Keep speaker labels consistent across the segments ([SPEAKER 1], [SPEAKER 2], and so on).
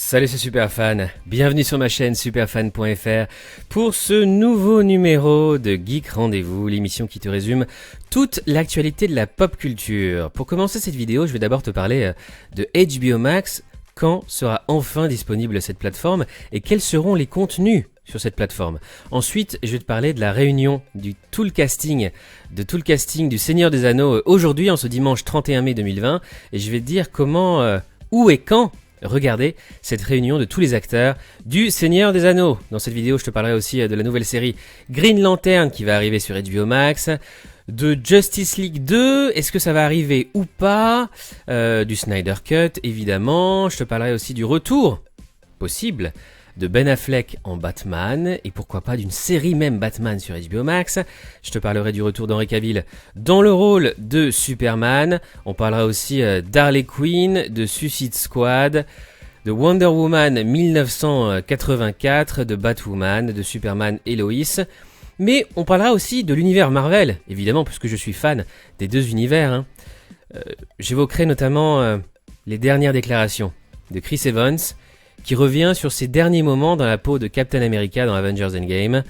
[SPEAKER 1] Salut, c'est Superfan, bienvenue sur ma chaîne superfan.fr pour ce nouveau numéro de Geek Rendez-vous, l'émission qui te résume toute l'actualité de la pop culture. Pour commencer cette vidéo, je vais d'abord te parler de HBO Max. Quand sera enfin disponible cette plateforme et quels seront les contenus sur cette plateforme. Ensuite, je vais te parler de la réunion du casting du Seigneur des Anneaux aujourd'hui, en ce dimanche 31 mai 2020, et je vais te dire comment, où et quand regarder cette réunion de tous les acteurs du Seigneur des Anneaux. Dans cette vidéo, je te parlerai aussi de la nouvelle série Green Lantern qui va arriver sur HBO Max, de Justice League 2, est-ce que ça va arriver ou pas, du Snyder Cut évidemment, je te parlerai aussi du retour possible de Ben Affleck en Batman, et pourquoi pas d'une série même Batman sur HBO Max. Je te parlerai du retour d'Henry Cavill dans le rôle de Superman. On parlera aussi d'Harley Quinn, de Suicide Squad, de Wonder Woman 1984, de Batwoman, de Superman et Lois. Mais on parlera aussi de l'univers Marvel, évidemment, puisque je suis fan des deux univers. J'évoquerai notamment les dernières déclarations de Chris Evans, qui revient sur ses derniers moments dans la peau de Captain America dans Avengers Endgame.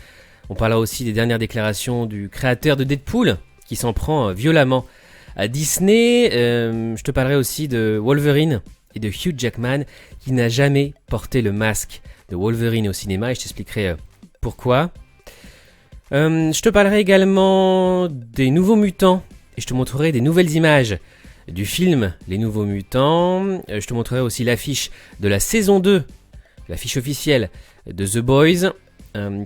[SPEAKER 1] On parlera aussi des dernières déclarations du créateur de Deadpool, qui s'en prend violemment à Disney. Je te parlerai aussi de Wolverine et de Hugh Jackman, qui n'a jamais porté le masque de Wolverine au cinéma, et je t'expliquerai pourquoi. Je te parlerai également des Nouveaux Mutants, et je te montrerai des nouvelles images du film Les Nouveaux Mutants. Je te montrerai aussi l'affiche de la saison 2, l'affiche officielle de The Boys,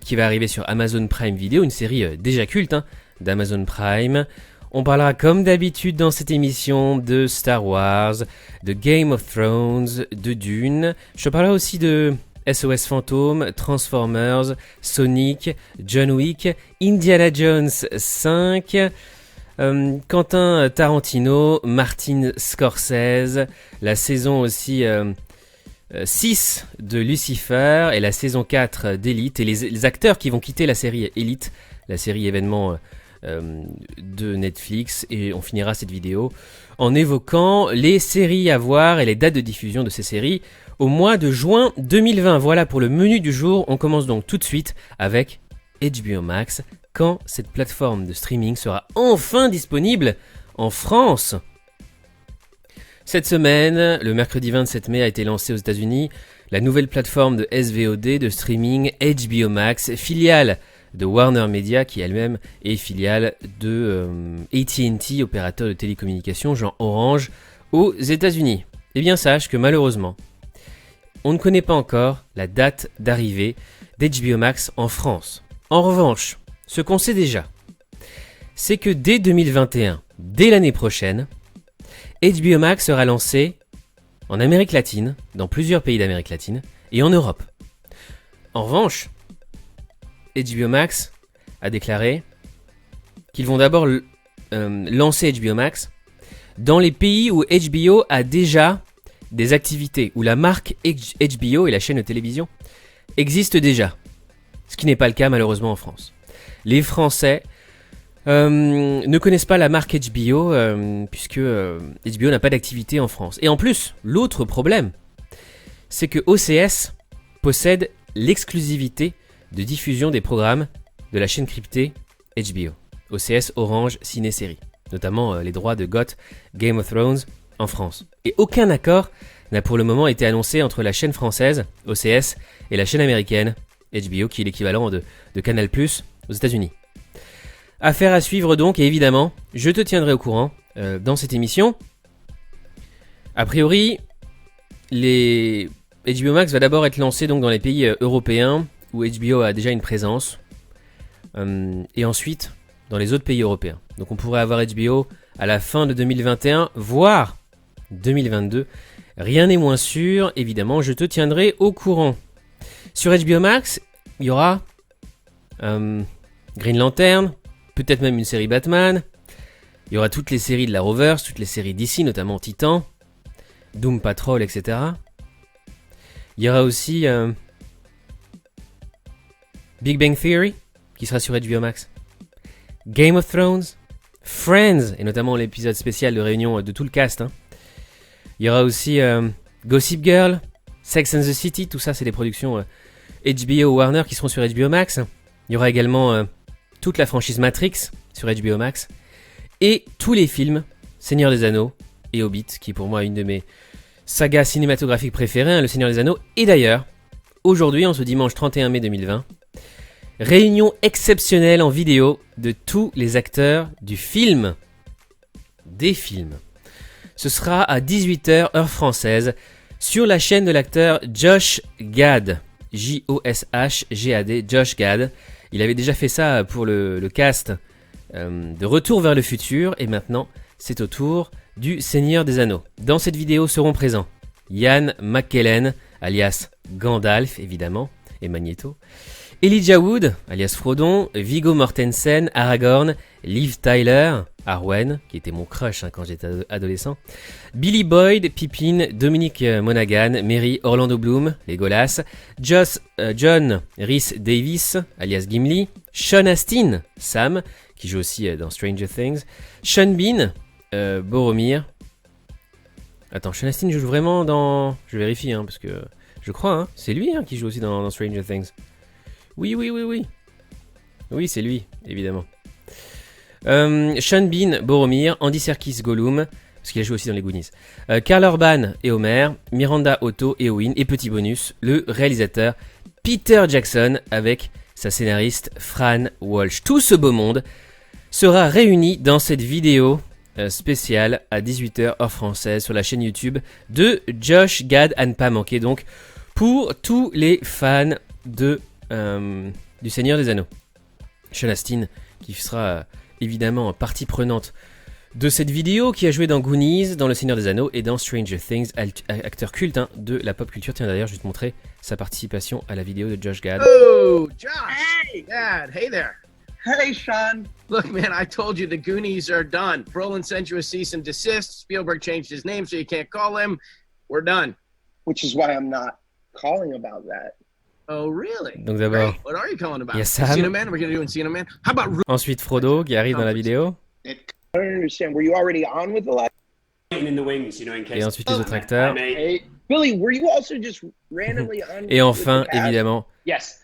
[SPEAKER 1] qui va arriver sur Amazon Prime Video, une série déjà culte d'Amazon Prime. On parlera comme d'habitude dans cette émission de Star Wars, de Game of Thrones, de Dune. Je te parlerai aussi de SOS Fantôme, Transformers, Sonic, John Wick, Indiana Jones 5, Quentin Tarantino, Martin Scorsese, la saison aussi 6 de Lucifer et la saison 4 d'Elite, et les acteurs qui vont quitter la série Elite, la série événement de Netflix, et on finira cette vidéo en évoquant les séries à voir et les dates de diffusion de ces séries au mois de juin 2020. Voilà pour le menu du jour. On commence donc tout de suite avec HBO Max. Quand cette plateforme de streaming sera enfin disponible en France. Cette semaine, le mercredi 27 mai, a été lancée aux États-Unis la nouvelle plateforme de SVOD de streaming HBO Max, filiale de Warner Media, qui elle-même est filiale de AT&T, opérateur de télécommunications genre Orange, aux États-Unis. Eh bien, sache que malheureusement, on ne connaît pas encore la date d'arrivée d'HBO Max en France. En revanche, ce qu'on sait déjà, c'est que dès 2021, dès l'année prochaine, HBO Max sera lancé en Amérique latine, dans plusieurs pays d'Amérique latine, et en Europe. En revanche, HBO Max a déclaré qu'ils vont d'abord lancer HBO Max dans les pays où HBO a déjà des activités, où la marque HBO et la chaîne de télévision existent déjà. Ce qui n'est pas le cas malheureusement en France. Les Français ne connaissent pas la marque HBO puisque HBO n'a pas d'activité en France. Et en plus, l'autre problème, c'est que OCS possède l'exclusivité de diffusion des programmes de la chaîne cryptée HBO. OCS, Orange, Ciné-Série. Notamment les droits de GOT, Game of Thrones en France. Et aucun accord n'a pour le moment été annoncé entre la chaîne française, OCS, et la chaîne américaine, HBO, qui est l'équivalent de Canal+, aux États-Unis. Affaire à suivre donc, et évidemment, je te tiendrai au courant dans cette émission. A priori, HBO Max va d'abord être lancé donc dans les pays européens, où HBO a déjà une présence, et ensuite dans les autres pays européens. Donc on pourrait avoir HBO à la fin de 2021, voire 2022. Rien n'est moins sûr, évidemment, je te tiendrai au courant. Sur HBO Max, il y aura Green Lantern, peut-être même une série Batman. Il y aura toutes les séries de la Rovers, toutes les séries DC, notamment Titan, Doom Patrol, etc. Il y aura aussi Big Bang Theory, qui sera sur HBO Max. Game of Thrones, Friends, et notamment l'épisode spécial de réunion de tout le cast. Il y aura aussi Gossip Girl, Sex and the City, tout ça c'est des productions HBO Warner qui seront sur HBO Max. Il y aura également toute la franchise Matrix sur HBO Max. Et tous les films Seigneur des Anneaux et Hobbit, qui est pour moi une de mes sagas cinématographiques préférées, hein, le Seigneur des Anneaux. Et d'ailleurs, aujourd'hui, en ce dimanche 31 mai 2020, réunion exceptionnelle en vidéo de tous les acteurs du film. Des films. Ce sera à 18h heure française sur la chaîne de l'acteur Josh Gad. J-O-S-H-G-A-D, Josh Gad. Il avait déjà fait ça pour le cast de Retour vers le futur et maintenant c'est au tour du Seigneur des Anneaux. Dans cette vidéo seront présents Ian McKellen, alias Gandalf évidemment, et Magneto, Elijah Wood, alias Frodon, Viggo Mortensen, Aragorn, Liv Tyler, Arwen, qui était mon crush quand j'étais adolescent, Billy Boyd, Pippin, Dominic Monaghan, Merry, Orlando Bloom, Legolas, John Rhys Davis, alias Gimli, Sean Astin, Sam, qui joue aussi dans Stranger Things, Sean Bean, Boromir. Attends, Sean Astin joue vraiment dans... Je vérifie, parce que je crois, c'est lui qui joue aussi dans Stranger Things. Oui. Oui, c'est lui, évidemment. Sean Bean, Boromir, Andy Serkis, Gollum, parce qu'il a joué aussi dans les Goonies. Karl Urban et Homer, Miranda Otto et Owen, et petit bonus, le réalisateur Peter Jackson avec sa scénariste Fran Walsh. Tout ce beau monde sera réuni dans cette vidéo spéciale à 18h heure française sur la chaîne YouTube de Josh Gad, à ne pas manquer donc pour tous les fans de du Seigneur des Anneaux. Sean Astin qui sera évidemment partie prenante de cette vidéo, qui a joué dans Goonies, dans Le Seigneur des Anneaux et dans Stranger Things, acteur culte de la pop culture. Tiens d'ailleurs, je vais te montrer sa participation à la vidéo de Josh Gad.
[SPEAKER 2] Oh, Josh!
[SPEAKER 3] Hey!
[SPEAKER 2] Dad, hey there.
[SPEAKER 3] Hey, Sean.
[SPEAKER 2] Look, man, I told you the Goonies are done. Brolin sent you a cease and desist. Spielberg changed his name so you can't call him. We're done.
[SPEAKER 3] Which is why I'm not calling about that.
[SPEAKER 2] Oh, really?
[SPEAKER 1] Donc d'abord,
[SPEAKER 2] Great. What are you calling about?
[SPEAKER 1] il y a Sam.
[SPEAKER 2] Encino Man? We're gonna do Encino Man? How about
[SPEAKER 1] Ensuite Frodo qui arrive dans la vidéo.
[SPEAKER 3] I don't understand. Were you already on with the last?
[SPEAKER 4] In the wings, you know, in case.
[SPEAKER 1] Et ensuite les autres acteurs.
[SPEAKER 3] Hey, Billy, were you also just randomly on?
[SPEAKER 1] Et enfin,
[SPEAKER 3] with the cast?
[SPEAKER 1] évidemment,
[SPEAKER 4] Yes,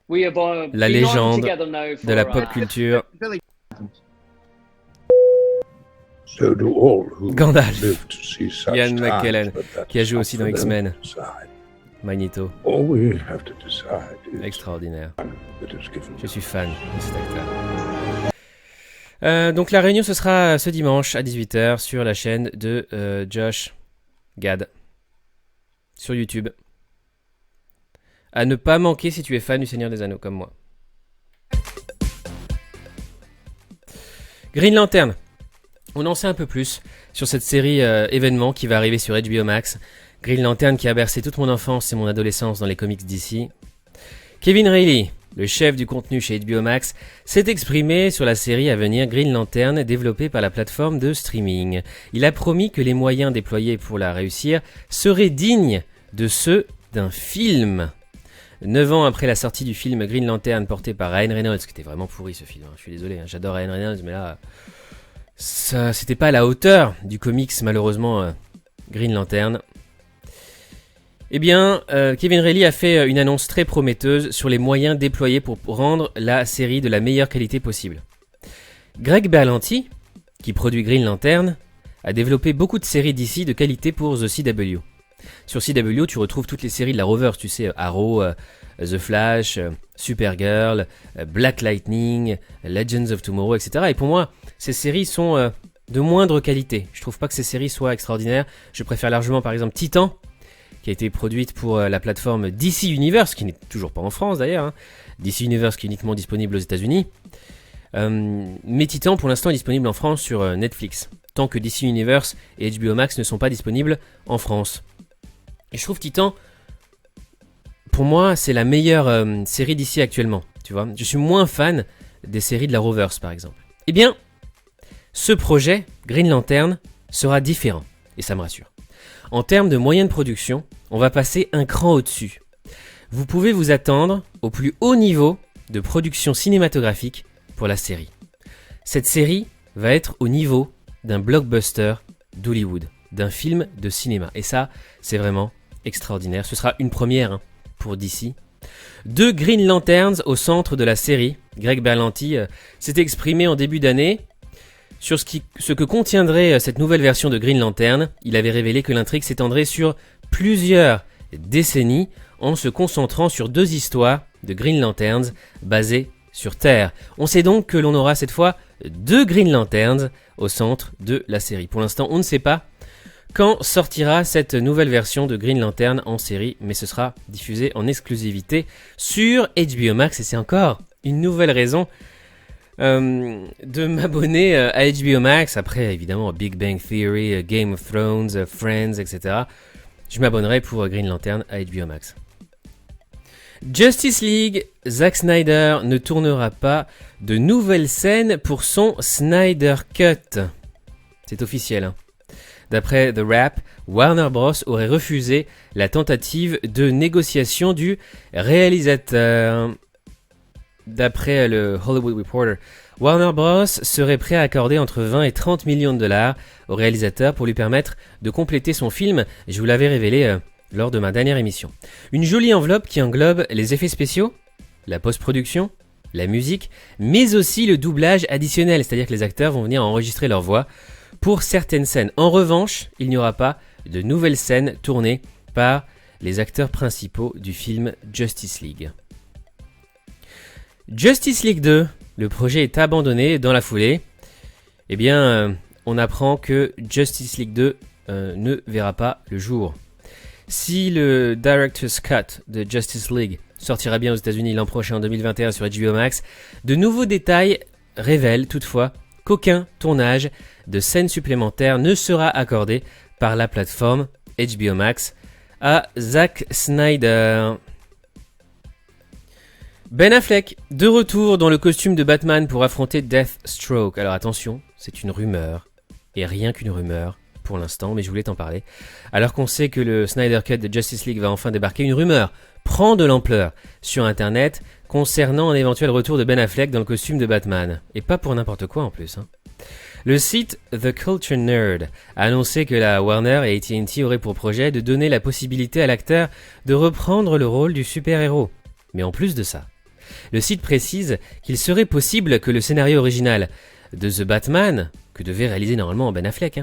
[SPEAKER 4] we are been
[SPEAKER 1] la légende
[SPEAKER 4] together now for,
[SPEAKER 1] de la pop culture,
[SPEAKER 2] Billy?
[SPEAKER 5] So do all who
[SPEAKER 1] Gandalf.
[SPEAKER 5] live to see such
[SPEAKER 1] Ian
[SPEAKER 5] times,
[SPEAKER 1] McKellen,
[SPEAKER 5] but that's
[SPEAKER 1] qui a joué
[SPEAKER 5] not
[SPEAKER 1] aussi dans
[SPEAKER 5] for them
[SPEAKER 1] X-Men.
[SPEAKER 5] to decide.
[SPEAKER 1] Magneto,
[SPEAKER 5] All we have to decide is
[SPEAKER 1] extraordinaire.
[SPEAKER 5] one that is given
[SPEAKER 1] Je suis fan de cet acteur. Donc la réunion ce sera ce dimanche à 18h sur la chaîne de Josh Gad sur YouTube. À ne pas manquer si tu es fan du Seigneur des Anneaux comme moi. Green Lantern. On en sait un peu plus sur cette série événement qui va arriver sur HBO Max. Green Lantern qui a bercé toute mon enfance et mon adolescence dans les comics d'ici. Kevin Reilly, le chef du contenu chez HBO Max, s'est exprimé sur la série à venir Green Lantern développée par la plateforme de streaming. Il a promis que les moyens déployés pour la réussir seraient dignes de ceux d'un film. 9 ans après la sortie du film Green Lantern porté par Ryan Reynolds, qui était vraiment pourri ce film, je suis désolé, j'adore Ryan Reynolds, mais là, ça, c'était pas à la hauteur du comics malheureusement Green Lantern. Eh bien, Kevin Reilly a fait une annonce très prometteuse sur les moyens déployés pour rendre la série de la meilleure qualité possible. Greg Berlanti, qui produit Green Lantern, a développé beaucoup de séries d'ici de qualité pour The CW. Sur CW, tu retrouves toutes les séries de la Rovers, tu sais, Arrow, The Flash, Supergirl, Black Lightning, Legends of Tomorrow, etc. Et pour moi, ces séries sont de moindre qualité. Je trouve pas que ces séries soient extraordinaires. Je préfère largement, par exemple, Titan, qui a été produite pour la plateforme DC Universe, qui n'est toujours pas en France d'ailleurs, DC Universe qui est uniquement disponible aux États-Unis. Mais Titan pour l'instant est disponible en France sur Netflix, tant que DC Universe et HBO Max ne sont pas disponibles en France. Et je trouve Titan, pour moi, c'est la meilleure série d'ici actuellement, tu vois. Je suis moins fan des séries de la Rovers par exemple. Eh bien, ce projet, Green Lantern, sera différent, et ça me rassure. En termes de moyens de production, on va passer un cran au-dessus. Vous pouvez vous attendre au plus haut niveau de production cinématographique pour la série. Cette série va être au niveau d'un blockbuster d'Hollywood, d'un film de cinéma. Et ça, c'est vraiment extraordinaire. Ce sera une première hein, pour DC. 2 Green Lanterns au centre de la série. Greg Berlanti s'est exprimé en début d'année sur ce que contiendrait cette nouvelle version de Green Lantern. Il avait révélé que l'intrigue s'étendrait sur plusieurs décennies en se concentrant sur 2 histoires de Green Lanterns basées sur Terre. On sait donc que l'on aura cette fois 2 Green Lanterns au centre de la série. Pour l'instant, on ne sait pas quand sortira cette nouvelle version de Green Lantern en série, mais ce sera diffusé en exclusivité sur HBO Max et c'est encore une nouvelle raison de m'abonner à HBO Max. Après, évidemment, Big Bang Theory, Game of Thrones, Friends, etc. Je m'abonnerai pour Green Lantern à HBO Max. Justice League, Zack Snyder ne tournera pas de nouvelles scènes pour son Snyder Cut. C'est officiel, hein. D'après The Wrap, Warner Bros. Aurait refusé la tentative de négociation du réalisateur. D'après le Hollywood Reporter, Warner Bros. Serait prêt à accorder entre 20 et 30 millions de dollars au réalisateur pour lui permettre de compléter son film. Je vous l'avais révélé lors de ma dernière émission. Une jolie enveloppe qui englobe les effets spéciaux, la post-production, la musique, mais aussi le doublage additionnel, c'est-à-dire que les acteurs vont venir enregistrer leur voix pour certaines scènes. En revanche, il n'y aura pas de nouvelles scènes tournées par les acteurs principaux du film Justice League. Justice League 2, le projet est abandonné dans la foulée. Eh bien, on apprend que Justice League 2 ne verra pas le jour. Si le Director's Cut de Justice League sortira bien aux États-Unis l'an prochain en 2021 sur HBO Max, de nouveaux détails révèlent toutefois qu'aucun tournage de scènes supplémentaires ne sera accordé par la plateforme HBO Max à Zack Snyder. Ben Affleck, de retour dans le costume de Batman pour affronter Deathstroke. Alors attention, c'est une rumeur, et rien qu'une rumeur pour l'instant, mais je voulais t'en parler. Alors qu'on sait que le Snyder Cut de Justice League va enfin débarquer, une rumeur prend de l'ampleur sur internet concernant un éventuel retour de Ben Affleck dans le costume de Batman. Et pas pour n'importe quoi en plus. Le site The Culture Nerd a annoncé que la Warner et AT&T auraient pour projet de donner la possibilité à l'acteur de reprendre le rôle du super-héros. Mais en plus de ça, le site précise qu'il serait possible que le scénario original de The Batman, que devait réaliser normalement Ben Affleck,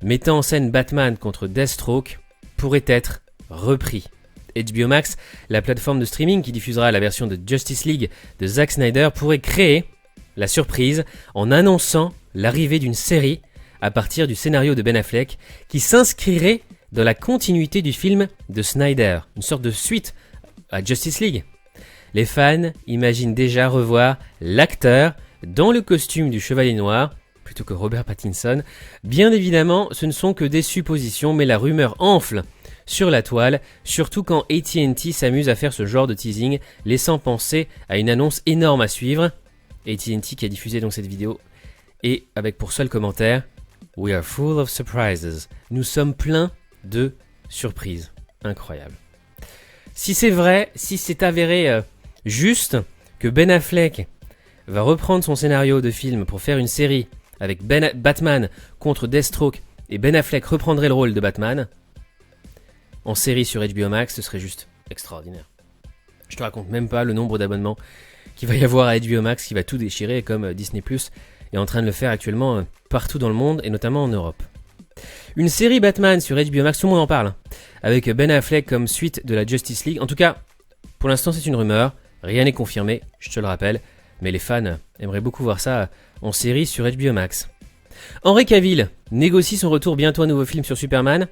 [SPEAKER 1] mettant en scène Batman contre Deathstroke, pourrait être repris. HBO Max, la plateforme de streaming qui diffusera la version de Justice League de Zack Snyder, pourrait créer la surprise en annonçant l'arrivée d'une série à partir du scénario de Ben Affleck qui s'inscrirait dans la continuité du film de Snyder, une sorte de suite à Justice League. Les fans imaginent déjà revoir l'acteur dans le costume du Chevalier Noir plutôt que Robert Pattinson. Bien évidemment, ce ne sont que des suppositions, mais la rumeur enfle sur la toile, surtout quand AT&T s'amuse à faire ce genre de teasing, laissant penser à une annonce énorme à suivre. AT&T qui a diffusé donc cette vidéo, et avec pour seul commentaire « We are full of surprises ». Nous sommes pleins de surprises. Incroyable. Si c'est vrai, si c'est avéré juste que Ben Affleck va reprendre son scénario de film pour faire une série avec Batman contre Deathstroke et Ben Affleck reprendrait le rôle de Batman en série sur HBO Max, ce serait juste extraordinaire. Je te raconte même pas le nombre d'abonnements qu'il va y avoir à HBO Max qui va tout déchirer comme Disney Plus est en train de le faire actuellement partout dans le monde et notamment en Europe. Une série Batman sur HBO Max, tout le monde en parle, avec Ben Affleck comme suite de la Justice League. En tout cas, pour l'instant c'est une rumeur, rien n'est confirmé, je te le rappelle, mais les fans aimeraient beaucoup voir ça en série sur HBO Max. Henry Cavill négocie son retour bientôt à un nouveau film sur Superman.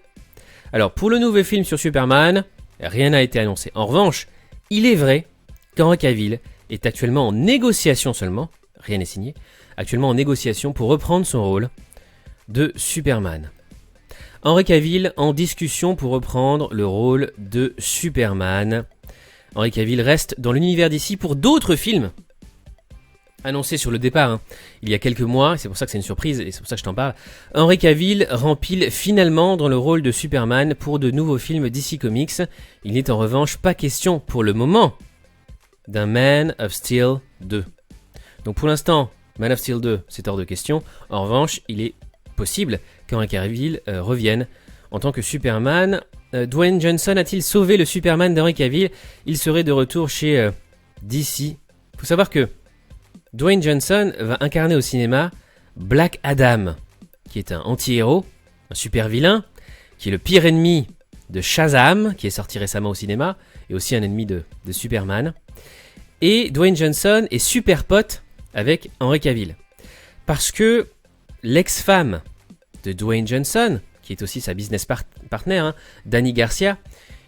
[SPEAKER 1] Alors pour le nouveau film sur Superman, rien n'a été annoncé. En revanche, il est vrai qu'Henry Cavill est actuellement en négociation seulement, rien n'est signé, actuellement en négociation pour reprendre son rôle de Superman. Henry Cavill en discussion pour reprendre le rôle de Superman. Henry Cavill reste dans l'univers d'ici pour d'autres films annoncés sur le départ il y a quelques mois, c'est pour ça que c'est une surprise et c'est pour ça que je t'en parle. Henry Cavill rempile finalement dans le rôle de Superman pour de nouveaux films DC Comics. Il n'est en revanche pas question pour le moment d'un Man of Steel 2. Donc pour l'instant, Man of Steel 2, c'est hors de question. En revanche, il est possible qu'Henry Cavill revienne en tant que Superman. Dwayne Johnson a-t-il sauvé le Superman d'Henry Cavill? Il serait de retour chez DC. Faut savoir que Dwayne Johnson va incarner au cinéma Black Adam, qui est un anti-héros, un super vilain, qui est le pire ennemi de Shazam, qui est sorti récemment au cinéma, et aussi un ennemi de Superman. Et Dwayne Johnson est super pote avec Henry Cavill. Parce que l'ex-femme de Dwayne Johnson, qui est aussi sa business partner, hein, Dani Garcia,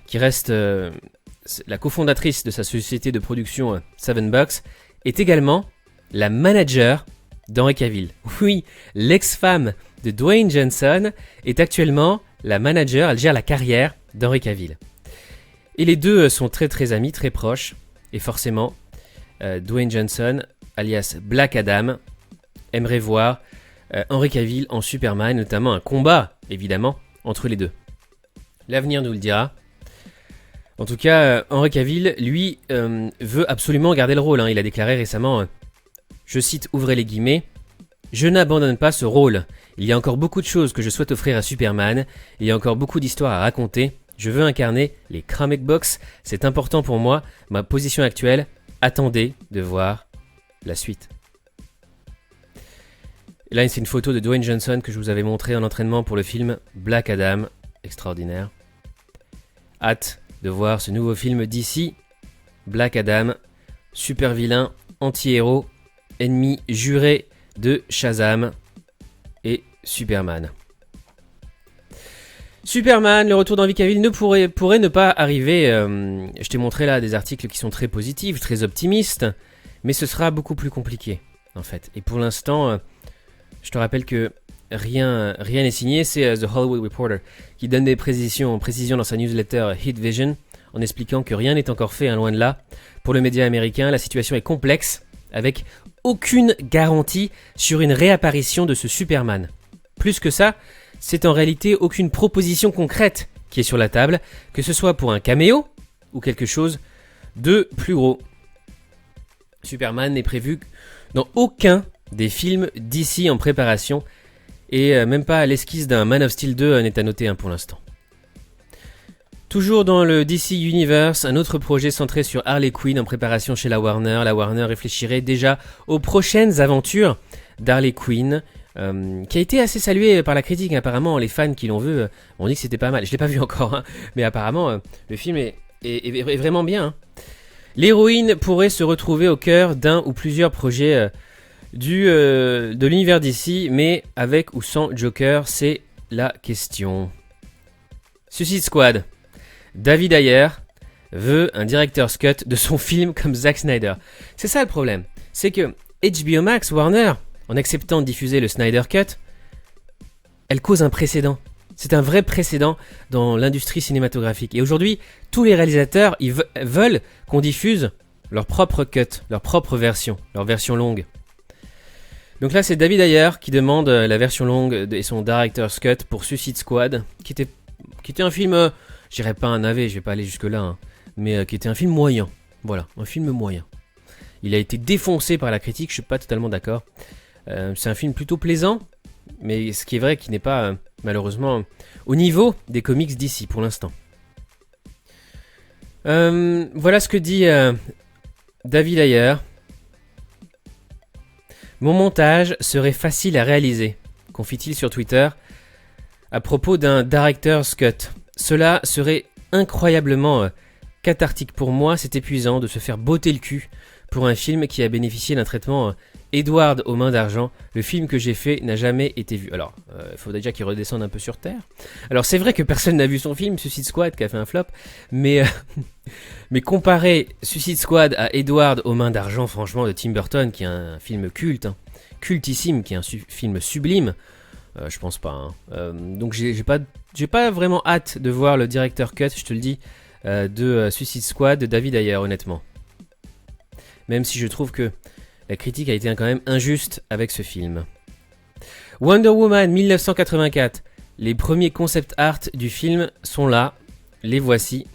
[SPEAKER 1] qui reste la cofondatrice de sa société de production Seven Bucks, est également la manager d'Henry Cavill. Oui, l'ex-femme de Dwayne Johnson est actuellement la manager, elle gère la carrière d'Henry Cavill. Et les deux sont très très amis, très proches, et forcément, Dwayne Johnson, alias Black Adam, aimerait voir Henry Cavill en Superman, notamment un combat, évidemment, entre les deux. L'avenir nous le dira. En tout cas, Henry Cavill, lui, veut absolument garder le rôle. Hein. Il a déclaré récemment, je cite, ouvrez les guillemets, « Je n'abandonne pas ce rôle. Il y a encore beaucoup de choses que je souhaite offrir à Superman. Il y a encore beaucoup d'histoires à raconter. Je veux incarner les comic books. C'est important pour moi. Ma position actuelle, attendez de voir la suite. » Et là, c'est une photo de Dwayne Johnson que je vous avais montré en entraînement pour le film Black Adam. Extraordinaire. Hâte de voir ce nouveau film d'ici. Black Adam, super vilain, anti-héros, ennemi juré de Shazam et Superman. Superman, le retour d'Henry Cavill pourrait ne pas arriver. Je t'ai montré là des articles qui sont très positifs, très optimistes, mais ce sera beaucoup plus compliqué en fait. Et pour l'instant, je te rappelle que rien n'est signé. C'est The Hollywood Reporter qui donne des précisions dans sa newsletter Hit Vision en expliquant que rien n'est encore fait, hein, loin de là. Pour le média américain, la situation est complexe avec aucune garantie sur une réapparition de ce Superman. Plus que ça, c'est en réalité aucune proposition concrète qui est sur la table, que ce soit pour un caméo ou quelque chose de plus gros. Superman n'est prévu dans aucun des films d'ici en préparation et même pas l'esquisse d'un Man of Steel 2 n'est à noter, hein, pour l'instant. Toujours dans le DC Universe, un autre projet centré sur Harley Quinn en préparation chez la Warner. La Warner réfléchirait déjà aux prochaines aventures d'Harley Quinn, qui a été assez salué par la critique. Apparemment, les fans qui l'ont vu ont dit que c'était pas mal. Je l'ai pas vu encore, hein, mais apparemment, le film est vraiment bien. Hein. L'héroïne pourrait se retrouver au cœur d'un ou plusieurs projets de l'univers DC, mais avec ou sans Joker, c'est la question. Suicide Squad. David Ayer veut un director's cut de son film comme Zack Snyder. C'est ça le problème. C'est que HBO Max, Warner, en acceptant de diffuser le Snyder Cut, elle cause un précédent. C'est un vrai précédent dans l'industrie cinématographique. Et aujourd'hui, tous les réalisateurs ils veulent qu'on diffuse leur propre cut, leur propre version, leur version longue. Donc là, c'est David Ayer qui demande la version longue et son director's cut pour Suicide Squad, qui était un film... je dirais pas un navet, je vais pas aller jusque là, hein, mais qui était un film moyen. Voilà, un film moyen. Il a été défoncé par la critique, je suis pas totalement d'accord. C'est un film plutôt plaisant, mais ce qui est vrai qu'il n'est pas malheureusement au niveau des comics d'ici pour l'instant. Voilà ce que dit David Ayer. Mon montage serait facile à réaliser, confie-t-il sur Twitter à propos d'un director's cut. Cela serait incroyablement cathartique pour moi, c'est épuisant de se faire botter le cul pour un film qui a bénéficié d'un traitement Edward aux mains d'argent. Le film que j'ai fait n'a jamais été vu. Alors, il faudrait déjà qu'il redescende un peu sur terre. Alors c'est vrai que personne n'a vu son film, Suicide Squad, qui a fait un flop, mais comparer Suicide Squad à Edward aux mains d'argent, franchement, de Tim Burton, qui est un film culte, hein, cultissime, qui est un film sublime, je pense pas. Hein. Donc j'ai pas vraiment hâte de voir le director cut, je te le dis, de Suicide Squad de David Ayer, honnêtement. Même si je trouve que la critique a été quand même injuste avec ce film. Wonder Woman 1984. Les premiers concept art du film sont là. Les voici.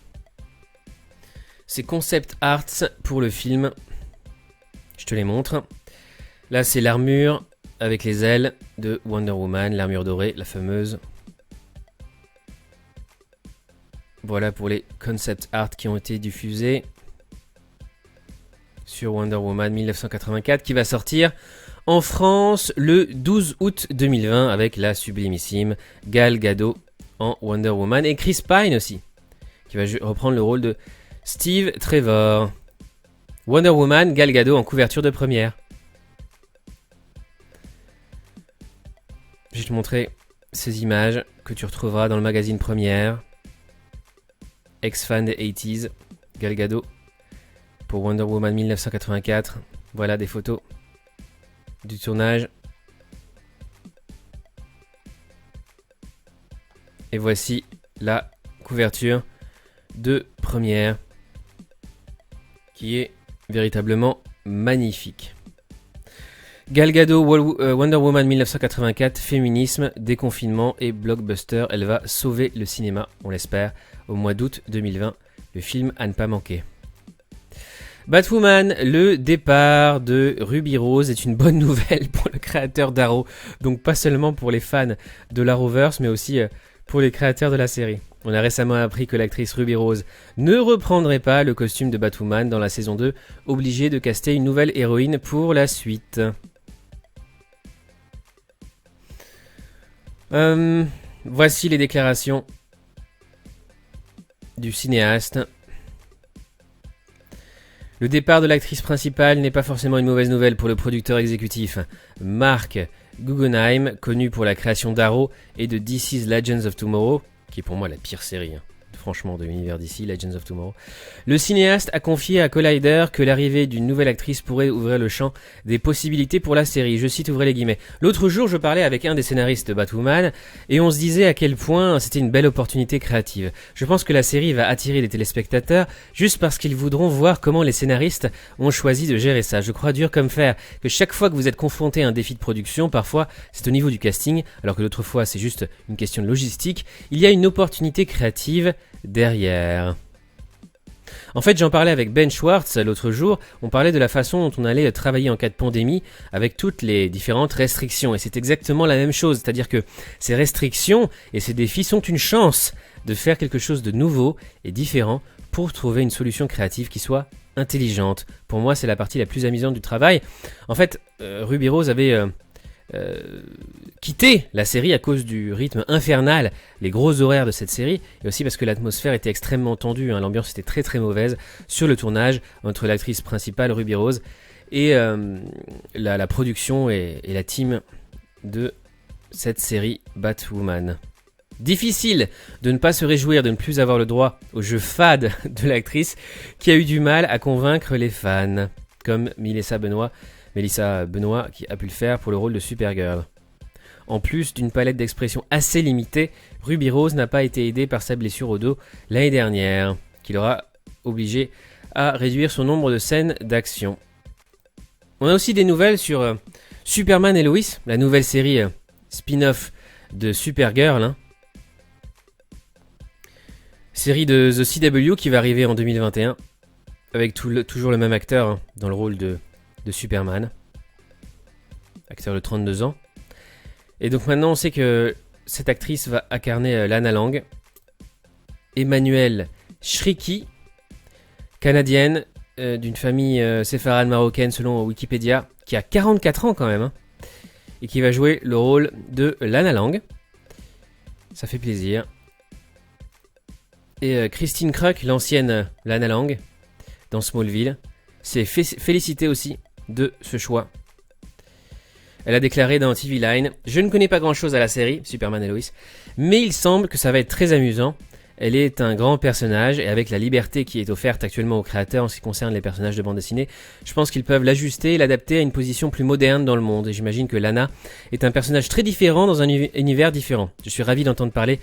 [SPEAKER 1] Ces concept arts pour le film. Je te les montre. Là, c'est l'armure avec les ailes de Wonder Woman, l'armure dorée, la fameuse. Voilà pour les concept art qui ont été diffusés sur Wonder Woman 1984 qui va sortir en France le 12 août 2020 avec la sublimissime Gal Gadot en Wonder Woman et Chris Pine aussi qui va reprendre le rôle de Steve Trevor. Wonder Woman, Gal Gadot en couverture de première. Je vais te montrer ces images que tu retrouveras dans le magazine Première. Ex-fan des 80s, Gal Gadot pour Wonder Woman 1984. Voilà des photos du tournage. Et voici la couverture de première qui est véritablement magnifique. Gal Gadot, Wonder Woman 1984, féminisme, déconfinement et blockbuster. Elle va sauver le cinéma, on l'espère, au mois d'août 2020. Le film à ne pas manquer. Batwoman, le départ de Ruby Rose est une bonne nouvelle pour le créateur d'Arrow. Donc pas seulement pour les fans de l'Arrowverse, mais aussi pour les créateurs de la série. On a récemment appris que l'actrice Ruby Rose ne reprendrait pas le costume de Batwoman dans la saison 2, obligée de caster une nouvelle héroïne pour la suite. Voici les déclarations du cinéaste. Le départ de l'actrice principale n'est pas forcément une mauvaise nouvelle pour le producteur exécutif Mark Guggenheim, connu pour la création d'Arrow et de DC's Legends of Tomorrow, qui est pour moi la pire série, franchement, de l'univers d'ici, Legends of Tomorrow. Le cinéaste a confié à Collider que l'arrivée d'une nouvelle actrice pourrait ouvrir le champ des possibilités pour la série. Je cite, ouvrez les guillemets. L'autre jour, je parlais avec un des scénaristes de Batwoman et on se disait à quel point c'était une belle opportunité créative. Je pense que la série va attirer les téléspectateurs juste parce qu'ils voudront voir comment les scénaristes ont choisi de gérer ça. Je crois dur comme fer que chaque fois que vous êtes confronté à un défi de production, parfois c'est au niveau du casting, alors que l'autre fois c'est juste une question de logistique, il y a une opportunité créative derrière. En fait, j'en parlais avec Ben Schwartz l'autre jour, on parlait de la façon dont on allait travailler en cas de pandémie avec toutes les différentes restrictions, et c'est exactement la même chose, c'est-à-dire que ces restrictions et ces défis sont une chance de faire quelque chose de nouveau et différent pour trouver une solution créative qui soit intelligente. Pour moi, c'est la partie la plus amusante du travail. En fait, Ruby Rose avait quitté la série à cause du rythme infernal, les gros horaires de cette série, et aussi parce que l'atmosphère était extrêmement tendue, l'ambiance était très très mauvaise sur le tournage entre l'actrice principale Ruby Rose et la production et la team de cette série Batwoman. Difficile de ne pas se réjouir de ne plus avoir le droit au jeu fade de l'actrice qui a eu du mal à convaincre les fans, comme Melissa Benoît qui a pu le faire pour le rôle de Supergirl. En plus d'une palette d'expressions assez limitée, Ruby Rose n'a pas été aidée par sa blessure au dos l'année dernière, qui l'aura obligée à réduire son nombre de scènes d'action. On a aussi des nouvelles sur Superman et Lois, la nouvelle série spin-off de Supergirl, série de The CW qui va arriver en 2021, avec toujours le même acteur dans le rôle de Superman, acteur de 32 ans. Et donc maintenant on sait que cette actrice va incarner Lana Lang, Emmanuelle Shriki, canadienne, d'une famille séfarade marocaine selon Wikipédia, qui a 44 ans quand même, et qui va jouer le rôle de Lana Lang. Ça fait plaisir. Et Christine Kruk, l'ancienne Lana Lang, dans Smallville, s'est félicitée aussi de ce choix. Elle a déclaré dans TV Line « Je ne connais pas grand-chose à la série, Superman et Lois, mais il semble que ça va être très amusant. Elle est un grand personnage et avec la liberté qui est offerte actuellement aux créateurs en ce qui concerne les personnages de bande dessinée, je pense qu'ils peuvent l'ajuster et l'adapter à une position plus moderne dans le monde. Et j'imagine que Lana est un personnage très différent dans un univers différent. Je suis ravi d'entendre parler